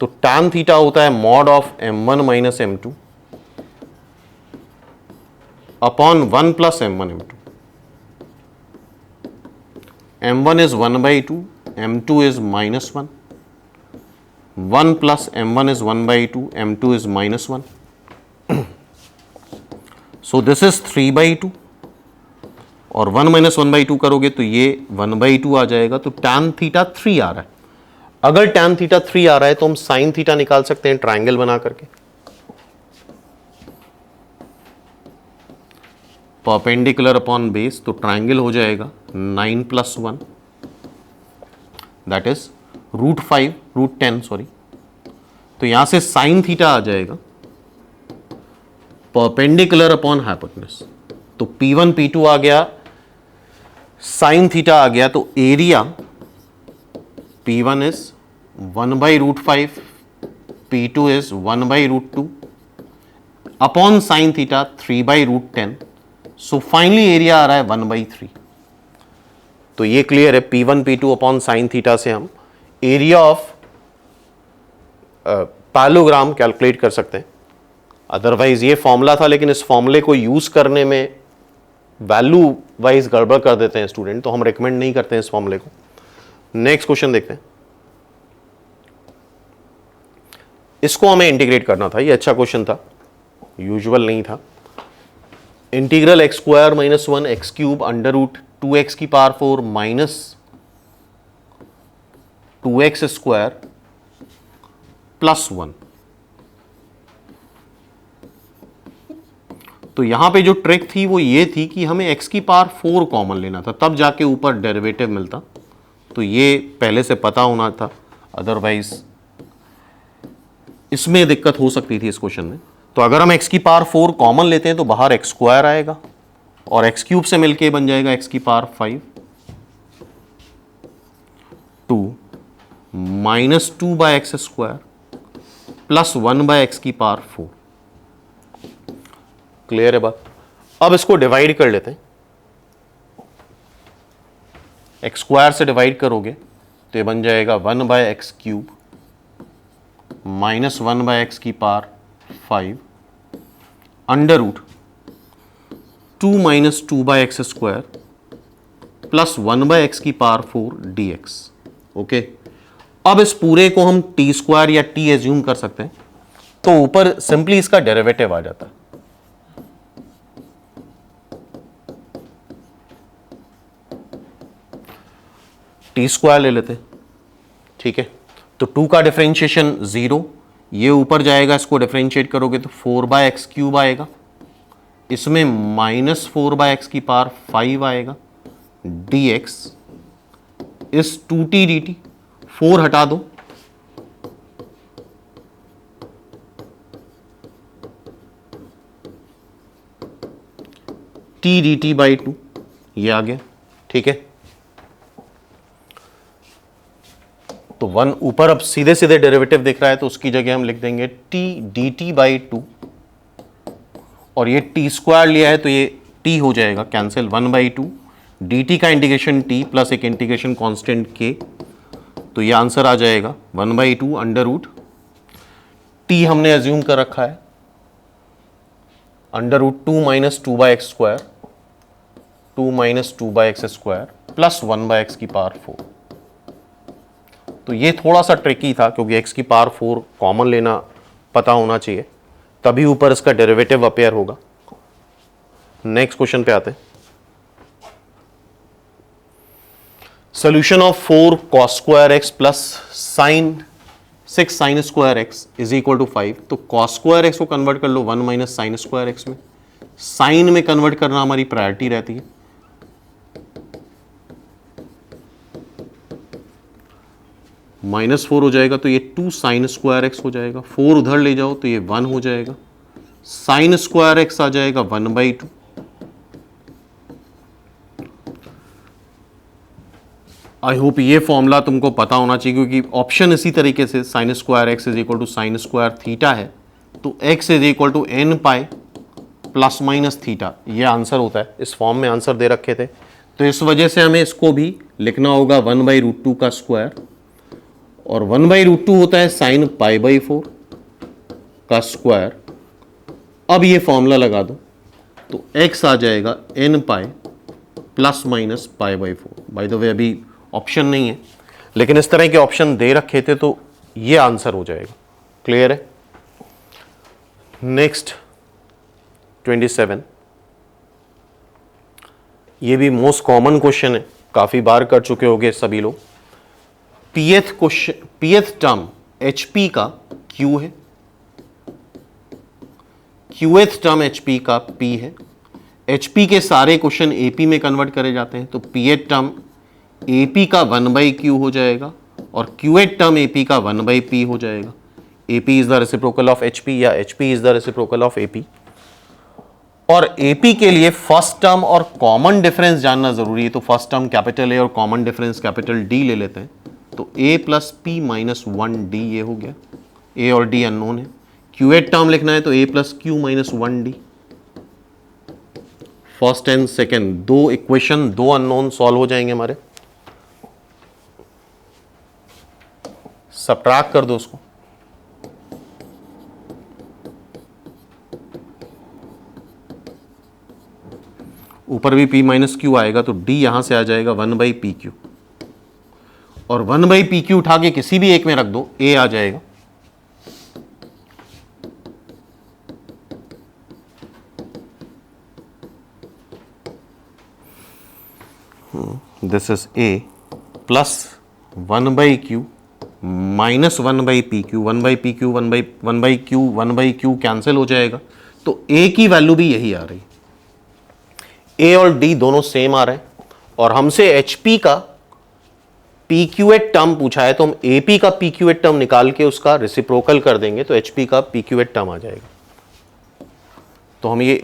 [SPEAKER 1] तो tan थीटा होता है mod of m1 minus m2, upon 1 plus m1 m2. m1 is 1 by 2, m2 is minus 1. 1 plus m1 is 1 by 2, m2 is minus 1. So this is 3 by 2 और 1 माइनस 1 बाई 2 करोगे तो ये 1 by 2 आ जाएगा. तो tan theta 3 आ रहा है. अगर tan theta 3 आ रहा है तो हम sin थीटा निकाल सकते हैं ट्राइंगल बना करके. परपेंडिकुलर अपॉन बेस, तो ट्राइंगल हो जाएगा 9 प्लस 1 दैट इज √10 सॉरी. तो यहां से साइन थीटा आ जाएगा परपेंडिकुलर अपॉन हाइपोटेन्यूज. तो P1 P2 आ गया, साइन थीटा आ गया. तो area P1 is 1 by √5, P2 is 1 by √2 upon sine theta 3 by √10. So finally area आ रहा है 1 बाई 3. तो ये क्लियर है. P1 P2 upon sine theta से हम एरिया ऑफ पैरेललोग्राम कैलकुलेट कर सकते हैं. अदरवाइज ये फॉर्मूला था, लेकिन इस फॉर्मूले को यूज करने में वैल्यू वाइज गड़बड़ कर देते हैं स्टूडेंट, तो हम रेकमेंड नहीं करते हैं इस फॉर्मूले को. नेक्स्ट क्वेश्चन देखते हैं. इसको हमें इंटीग्रेट करना था. ये अच्छा क्वेश्चन था, यूजुअल नहीं था. Integral x square minus 1 x cube under root 2x की power 4 minus 2x square plus 1. तो यहां पे जो ट्रिक थी वो ये थी कि हमें x की पावर 4 कॉमन लेना था, तब जाके ऊपर डेरिवेटिव मिलता. तो ये पहले से पता होना था, अदरवाइज इसमें दिक्कत हो सकती थी इस क्वेश्चन में. तो अगर हम x की पावर 4 कॉमन लेते हैं तो बाहर एक्स स्क्वायर आएगा और एक्स क्यूब से मिलके बन जाएगा x की power 5 2 minus 2 by x square plus 1 by x की पावर 4. क्लियर है बात. अब इसको डिवाइड कर लेते हैं. एक्स स्क्वायर से डिवाइड करोगे तो ये बन जाएगा 1 by x cube minus 1 by x की power 5 under root 2 minus 2 by x square plus 1 by x की पावर 4 dx. ओके. अब इस पूरे को हम टी स्क्वायर या टी एज्यूम कर सकते हैं, तो ऊपर सिंपली इसका डेरिवेटिव आ जाता है. टी स्क्वायर ले लेते हैं. ठीक है. तो 2 का डिफरेंशिएशन 0, ये ऊपर जाएगा, इसको डिफरेंशिएट करोगे तो 4 बाय एक्स क्यूब आएगा, इसमें माइनस 4 बाय एक्स की पावर 5 आएगा dx इस 2t dt. 4 हटा दो, t dt बाई 2 ये आ गया. ठीक है. तो 1 ऊपर अब सीधे सीधे डेरिवेटिव दिख रहा है, तो उसकी जगह हम लिख देंगे t dt बाई 2 और ये टी स्क्वायर लिया है तो ये t हो जाएगा कैंसिल 1 बाई 2 dt का इंटीग्रेशन t प्लस एक इंटीग्रेशन कांस्टेंट k. तो ये आंसर आ जाएगा 1 बाई 2 अंडर रूट t हमने एज्यूम कर रखा है under root 2 minus 2 by x square 2 minus 2 by x square plus 1 by x की पावर 4. तो ये थोड़ा सा ट्रिकी था क्योंकि x की पावर 4 कॉमन लेना पता होना चाहिए, तभी ऊपर इसका डेरिवेटिव अपेयर होगा. नेक्स्ट क्वेश्चन पे आते हैं. Solution of 4 cos square x plus sine 6 sine square x is equal to 5. तो cos स्क्वायर एक्स को कन्वर्ट कर लो 1 माइनस साइन स्क्वायर एक्स में. साइन में कन्वर्ट करना हमारी प्रायोरिटी रहती है. -4 हो जाएगा तो ये 2 साइन स्क्वायर एक्स हो जाएगा. 4 उधर ले जाओ तो ये 1 हो जाएगा. साइन स्क्वायर एक्स आ जाएगा 1 बाई 2. आई होप ये फॉर्मूला तुमको पता होना चाहिए क्योंकि ऑप्शन इसी तरीके से sine square x is equal to sine square theta है, तो x is equal to n pi plus minus theta, ये आंसर होता है. इस फॉर्म में आंसर दे रखे थे, तो इस वजह से हमें इसको भी लिखना होगा 1 बाई रूट 2 का स्क्वायर और 1 बाई रूट 2 होता है साइन पाई बाई 4 का स्क्वायर. अब ये फॉर्मूला लगा दो तो x आ जाएगा n pi plus minus pi by 4। Bye the वे अभी ऑप्शन नहीं है, लेकिन इस तरह के ऑप्शन दे रखे थे तो ये आंसर हो जाएगा। क्लियर है? नेक्स्ट 27, ये भी मोस्ट कॉमन क्वेश्चन है, काफी बार कर चुके होंगे सभी लोग। पीएथ टर्म एचपी का क्यू है, क्यूएथ टर्म एचपी का पी है। एचपी के सारे क्वेश्चन एपी में कन्वर्ट करे जाते हैं, तो पीएथ टर्म एपी का 1/q हो जाएगा और क्यूएथ टर्म एपी का 1/p हो जाएगा। AP is the reciprocal of HP या HP is the reciprocal of AP. और एपी के लिए फर्स्ट टर्म और कॉमन डिफरेंस जानना जरूरी है, तो फर्स्ट टर्म कैपिटल ए और कॉमन डिफरेंस कैपिटल डी ले लेते हैं। तो a plus P minus 1d ये हो गया, a और d अननोन है। क्यूएट टर्म लिखना है तो a plus Q minus 1d। First and second दो इक्वेशन, दो अननोन सॉल्व हो जाएंगे हमारे। सबट्रैक्ट कर दो उसको, ऊपर भी p माइनस क्यू आएगा तो d यहां से आ जाएगा 1/pq, और 1/pq उठा के किसी भी एक में रख दो, a आ जाएगा। This is a plus 1/q minus 1/pq, 1/pq 1/q cancel हो जाएगा, तो a की वैल्यू भी यही आ रही। a और d दोनों सेम आ रहे हैं, और हमसे hp का pqat टर्म पूछा है, तो हम ap का pqat टर्म निकाल के उसका रेसिप्रोकल कर देंगे, तो hp का pqat टर्म आ जाएगा। तो हम ये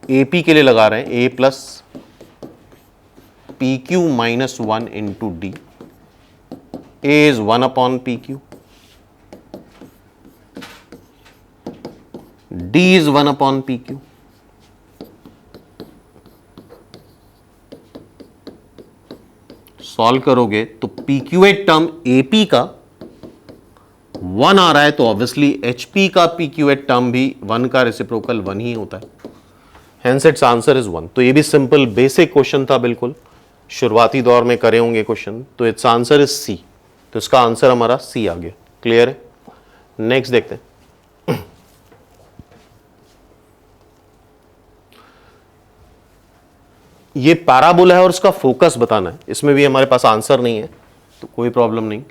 [SPEAKER 1] ap के लिए लगा रहे हैं a plus pq minus 1 into D. a is 1/pq, d is 1/pq। Solve करोगे तो pqat टर्म ap का 1 आ रहा है, तो ऑब्वियसली hp का pqat टर्म भी 1 का रेसिप्रोकल 1 ही होता है। Hence it's answer is 1। तो ये भी सिंपल बेसिक क्वेश्चन था, बिल्कुल शुरुआती दौर में करे होंगे क्वेश्चन। तो इट्स आंसर इज सी, तो इसका आंसर हमारा सी आ गया। क्लियर है? नेक्स्ट देखते हैं। ये पैराबोला है और इसका फोकस बताना है, इसमें भी हमारे पास आंसर नहीं है तो कोई प्रॉब्लम नहीं।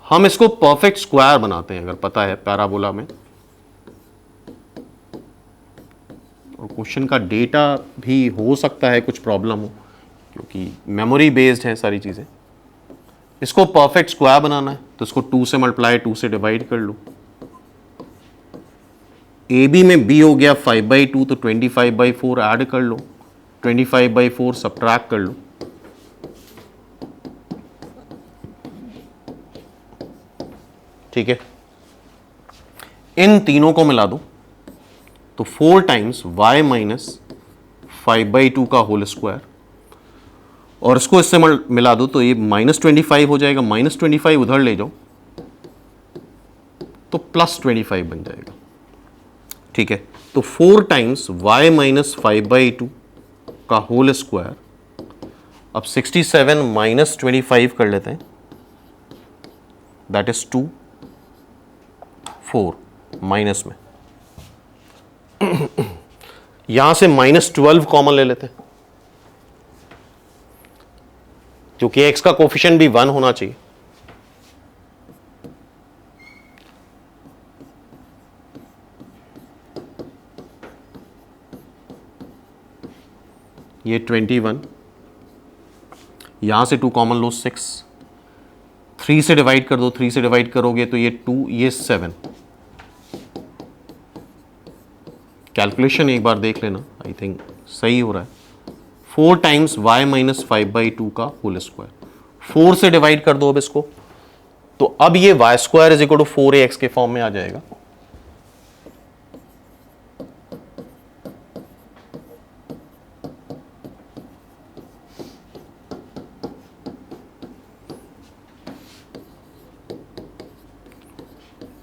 [SPEAKER 1] हम इसको परफेक्ट स्क्वायर बनाते हैं अगर पता है पैराबोला में, और क्वेश्चन का डेटा भी हो सकता है कुछ प्रॉब्लम हो, क्योंकि मेमोरी बेस्ड है सारी चीजें। इसको परफेक्ट स्क्वायर बनाना है तो इसको 2 से मल्टीप्लाई 2 से डिवाइड कर लो। ए बी में b हो गया 5/2, तो 25/4 ऐड कर लो, 25/4 सब्ट्रैक्ट कर लो। ठीक है, इन तीनों को मिला दो तो 4 टाइम्स y माइनस 5/2 का होल स्क्वायर, और इसको इससे मिला दो तो ये -25 हो जाएगा। -25 उधर ले जाओ तो +25 बन जाएगा। ठीक है, तो 4 टाइम्स y माइनस 5/2 का होल स्क्वायर। अब 67 माइनस 25 कर लेते हैं, दैट इज 2, 4 माइनस में यहां से -12 कॉमन ले लेते हैं, क्योंकि x का कोफिशिएंट भी 1 होना चाहिए। ये 21, यहां से 2 कॉमन लो 6, 3 से डिवाइड कर दो, 3 से डिवाइड करोगे तो ये 2, ये 7। कैलकुलेशन एक बार देख लेना, आई थिंक सही हो रहा है। 4 टाइम्स y माइनस 5/2 का होल स्क्वायर, 4 से डिवाइड कर दो अब इसको, तो अब ये y square is equal to 4ax के फॉर्म में आ जाएगा।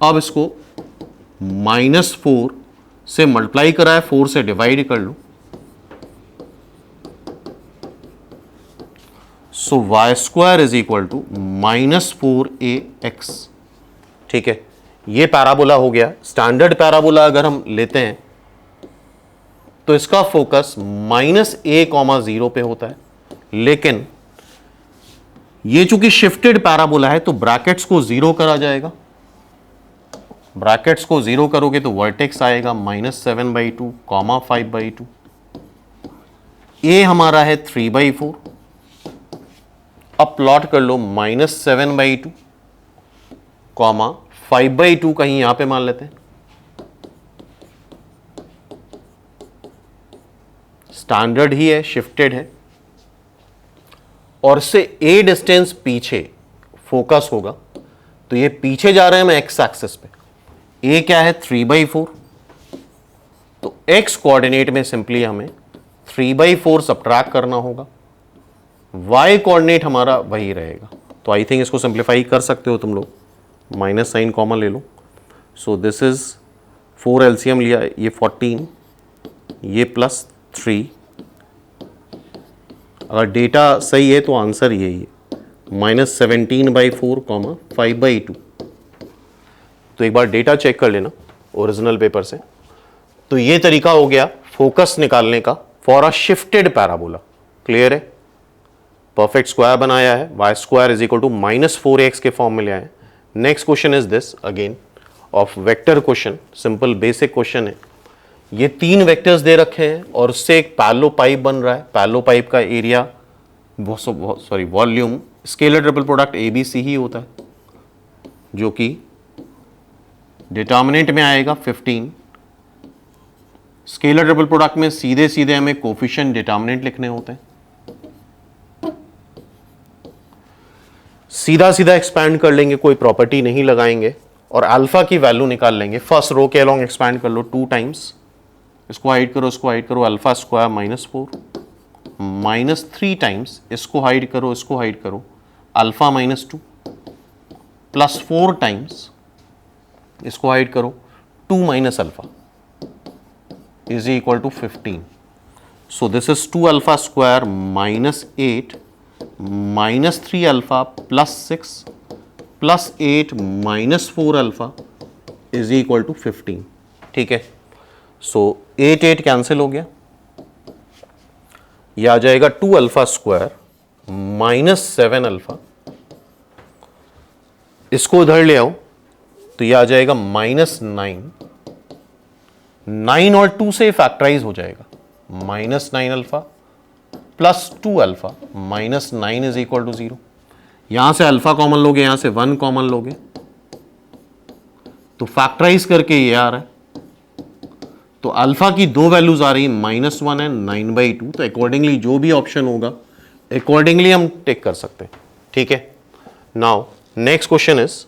[SPEAKER 1] अब इसको -4 से मल्टीप्लाई करा है, 4 से डिवाइड कर लो, so y square is equal to -4ax। ठीक है, ये पैराबोला हो गया। स्टैंडर्ड पैराबोला अगर हम लेते हैं तो इसका फोकस -a,0 पे होता है, लेकिन ये चूंकि शिफ्टेड पैराबोला है तो ब्रैकेट्स को जीरो करा जाएगा। ब्रैकेट्स को जीरो करोगे तो वर्टेक्स आएगा -7/2, 5/2। ए हमारा है 3/4। अब प्लॉट कर लो -7/2, 5/2 कहीं यहां पे मान लेते हैं। स्टैंडर्ड ही है, शिफ्टेड है, और इससे ए डिस्टेंस पीछे फोकस होगा, तो ये पीछे जा रहे हैं मैं एक्स एक्सिस पे। ए क्या है 3/4, तो एक्स कोऑर्डिनेट में सिंपली हमें 3/4 सब्ट्रैक्ट करना होगा। वाई कोऑर्डिनेट हमारा वही रहेगा, तो आई थिंक इसको सिंप्लीफाई कर सकते हो तुम लोग, माइनस साइन कॉमन ले लो। सो दिस इज 4 एलसीएम लिया, ये 14, ये +3। अगर डेटा सही है तो आंसर यही है, -17/4, 5/2। तो एक बार डेटा चेक कर लेना ओरिजिनल पेपर से। तो ये तरीका हो गया फोकस निकालने का for a shifted parabola. Clear है? परफेक्ट स्क्वायर बनाया है, y square is equal to -4x के फॉर्म में ले आए। Next question is this again of vector question, simple basic question है। ये 3 वेक्टर्स दे रखे हैं और उससे एक पैरेलल पाइप बन रहा है। पैरेलल पाइप का area volume scalar triple product ABC ही होता है, जो कि डिटर्मिनेंट में आएगा 15। स्केलर ट्रिपल प्रोडक्ट में सीधे सीधे हमें कोफिशिएंट डिटर्मिनेंट लिखने होते हैं। सीधा सीधा एक्सपैंड कर लेंगे, कोई प्रॉपर्टी नहीं लगाएंगे, और अल्फा की वैल्यू निकाल लेंगे। फर्स्ट रो के अलोंग एक्सपैंड कर लो 2 टाइम्स, इसको हाइड करो, इसको हाइड करो, अल्फा स्क्वायर -4, -3 टाइम्स, इसको हाइड करो, इसको हाइड करो, अल्फा -2, +4 टाइम्स, इसको हाइड करो, 2 minus alpha is equal to 15। So this is 2 alpha square -8 -3 alpha +6 +8 -4 alpha is equal to 15। ठीक है, सो 8 कैंसिल हो गया, यह आ जाएगा 2 अल्फा स्क्वायर -7 अल्फा, इसको उधर ले आओ तो यह आ जाएगा -9। 9 और 2 से फैक्टराइज हो जाएगा, -9 alpha +2 alpha -9 is equal to 0। यहां से अल्फा कॉमन लोगे, यहां से 1 कॉमन लोगे, तो फैक्टराइज करके ये आ रहा है। तो अल्फा की 2 वैल्यूज आ रही है, -1 एंड 9/2। तो अकॉर्डिंगली जो भी ऑप्शन होगा अकॉर्डिंगली हम टिक कर सकते हैं। ठीक है, now next question is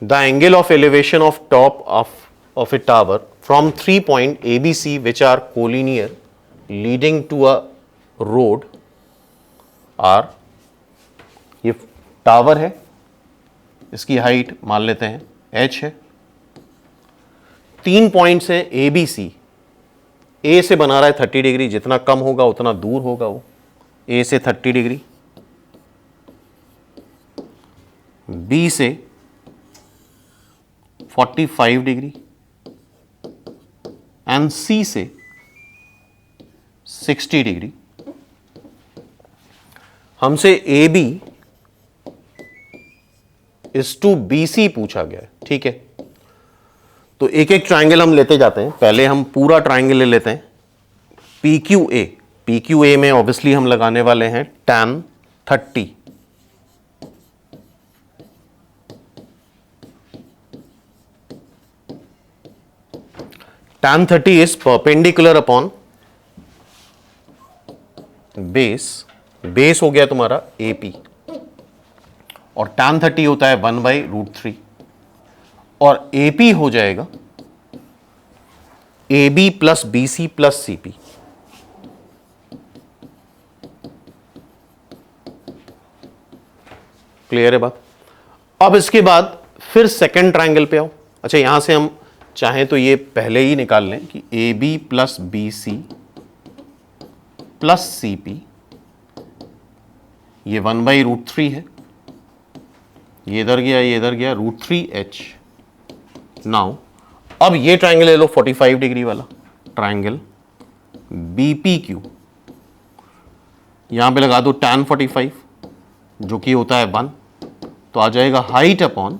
[SPEAKER 1] the angle of elevation of top of a tower from 3 point ABC which are collinear leading to a road are, ये टावर है, इसकी हाइट मान लेते हैं h है, 3 पॉइंट्स है ABC। A से बना रहा है 30 डिग्री, जितना कम होगा उतना दूर होगा वो, A से 30 डिग्री, B से 45 डिग्री एंड C से 60 डिग्री। हमसे AB इज टू BC पूछा गया है। ठीक है, तो एक एक ट्राइंगल हम लेते जाते हैं। पहले हम पूरा ट्राइंगल ले लेते हैं, PQA। PQA में ऑब्वियसली हम लगाने वाले हैं tan 30। tan 30 is perpendicular upon base, base हो गया तुम्हारा AP, और tan 30 होता है 1/√3, और AP हो जाएगा AB + BC + CP। क्लियर है बात? अब इसके बाद फिर सेकंड ट्राइंगल पे आओ। अच्छा, यहां से हम चाहें तो ये पहले ही निकाल लें कि AB + BC plus C P, ये 1/√3 है, ये इधर गया, ये इधर गया, √3h। नाउ अब ये ट्राइंगल ले लो 45 डिग्री वाला ट्राइंगल BPQ, यहां पे लगा दो tan 45 जो कि होता है 1, तो आ जाएगा हाइट अपॉन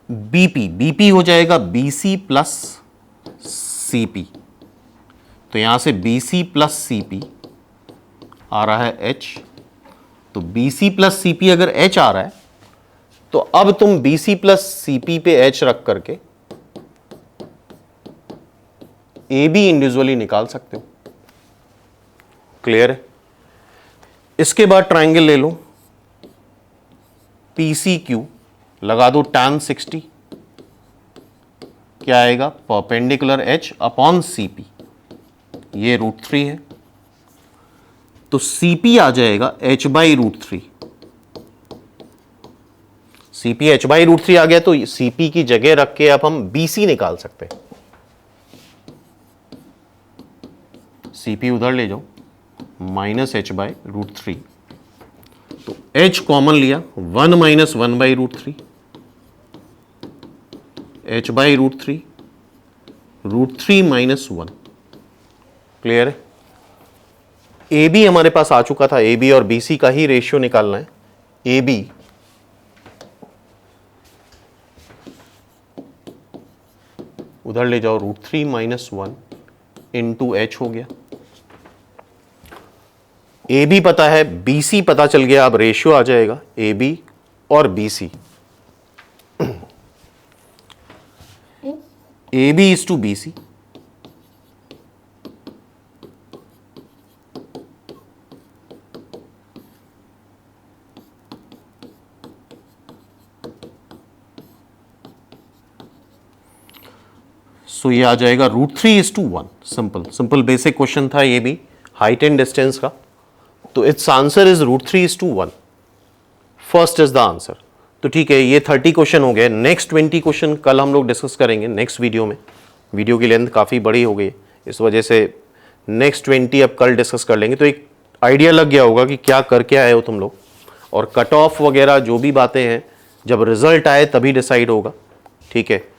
[SPEAKER 1] BP हो जाएगा BC प्लस CP, तो यहां से BC प्लस CP आ रहा है H, तो BC प्लस CP अगर H आ रहा है तो अब तुम BC प्लस CP पे H रख करके AB इंडिविजुअली निकाल सकते हो। क्लियर है? इसके बाद ट्राइंगल ले लो PCQ, लगा दो tan 60, क्या आएगा? परपेंडिकुलर H अपॉन CP, ये √3 है, तो CP आ जाएगा h/√3। CP h/√3 आ गया, तो CP की जगह रख के अब हम BC निकाल सकते हैं। CP उधर ले जाओ, -h/√3, तो h कॉमन लिया, 1 - 1/√3, h/√3, √3 - 1। क्लियर है? AB हमारे पास आ चुका था, AB और BC का ही रेशियो निकालना है। AB उधर ले जाओ, √3 - 1 इंटू H हो गया। AB पता है, BC पता चल गया, अब रेशियो आ जाएगा AB और BC, AB is to BC, सो ये आ जाएगा √3:1। सिंपल बेसिक क्वेश्चन था ये भी, हाइट एंड डिस्टेंस का, तो it's answer is √3:1। First is the answer. तो ठीक है, ये 30 क्वेश्चन हो गए। नेक्स्ट 20 क्वेश्चन कल हम लोग डिस्कस करेंगे नेक्स्ट वीडियो में। वीडियो की लेंथ काफ़ी बड़ी हो गई है, इस वजह से नेक्स्ट 20 अब कल डिस्कस कर लेंगे। तो एक आइडिया लग गया होगा कि क्या करके आए हो तुम लोग, और कट ऑफ वगैरह जो भी बातें हैं जब रिजल्ट आए तभी डिसाइड होगा। ठीक है।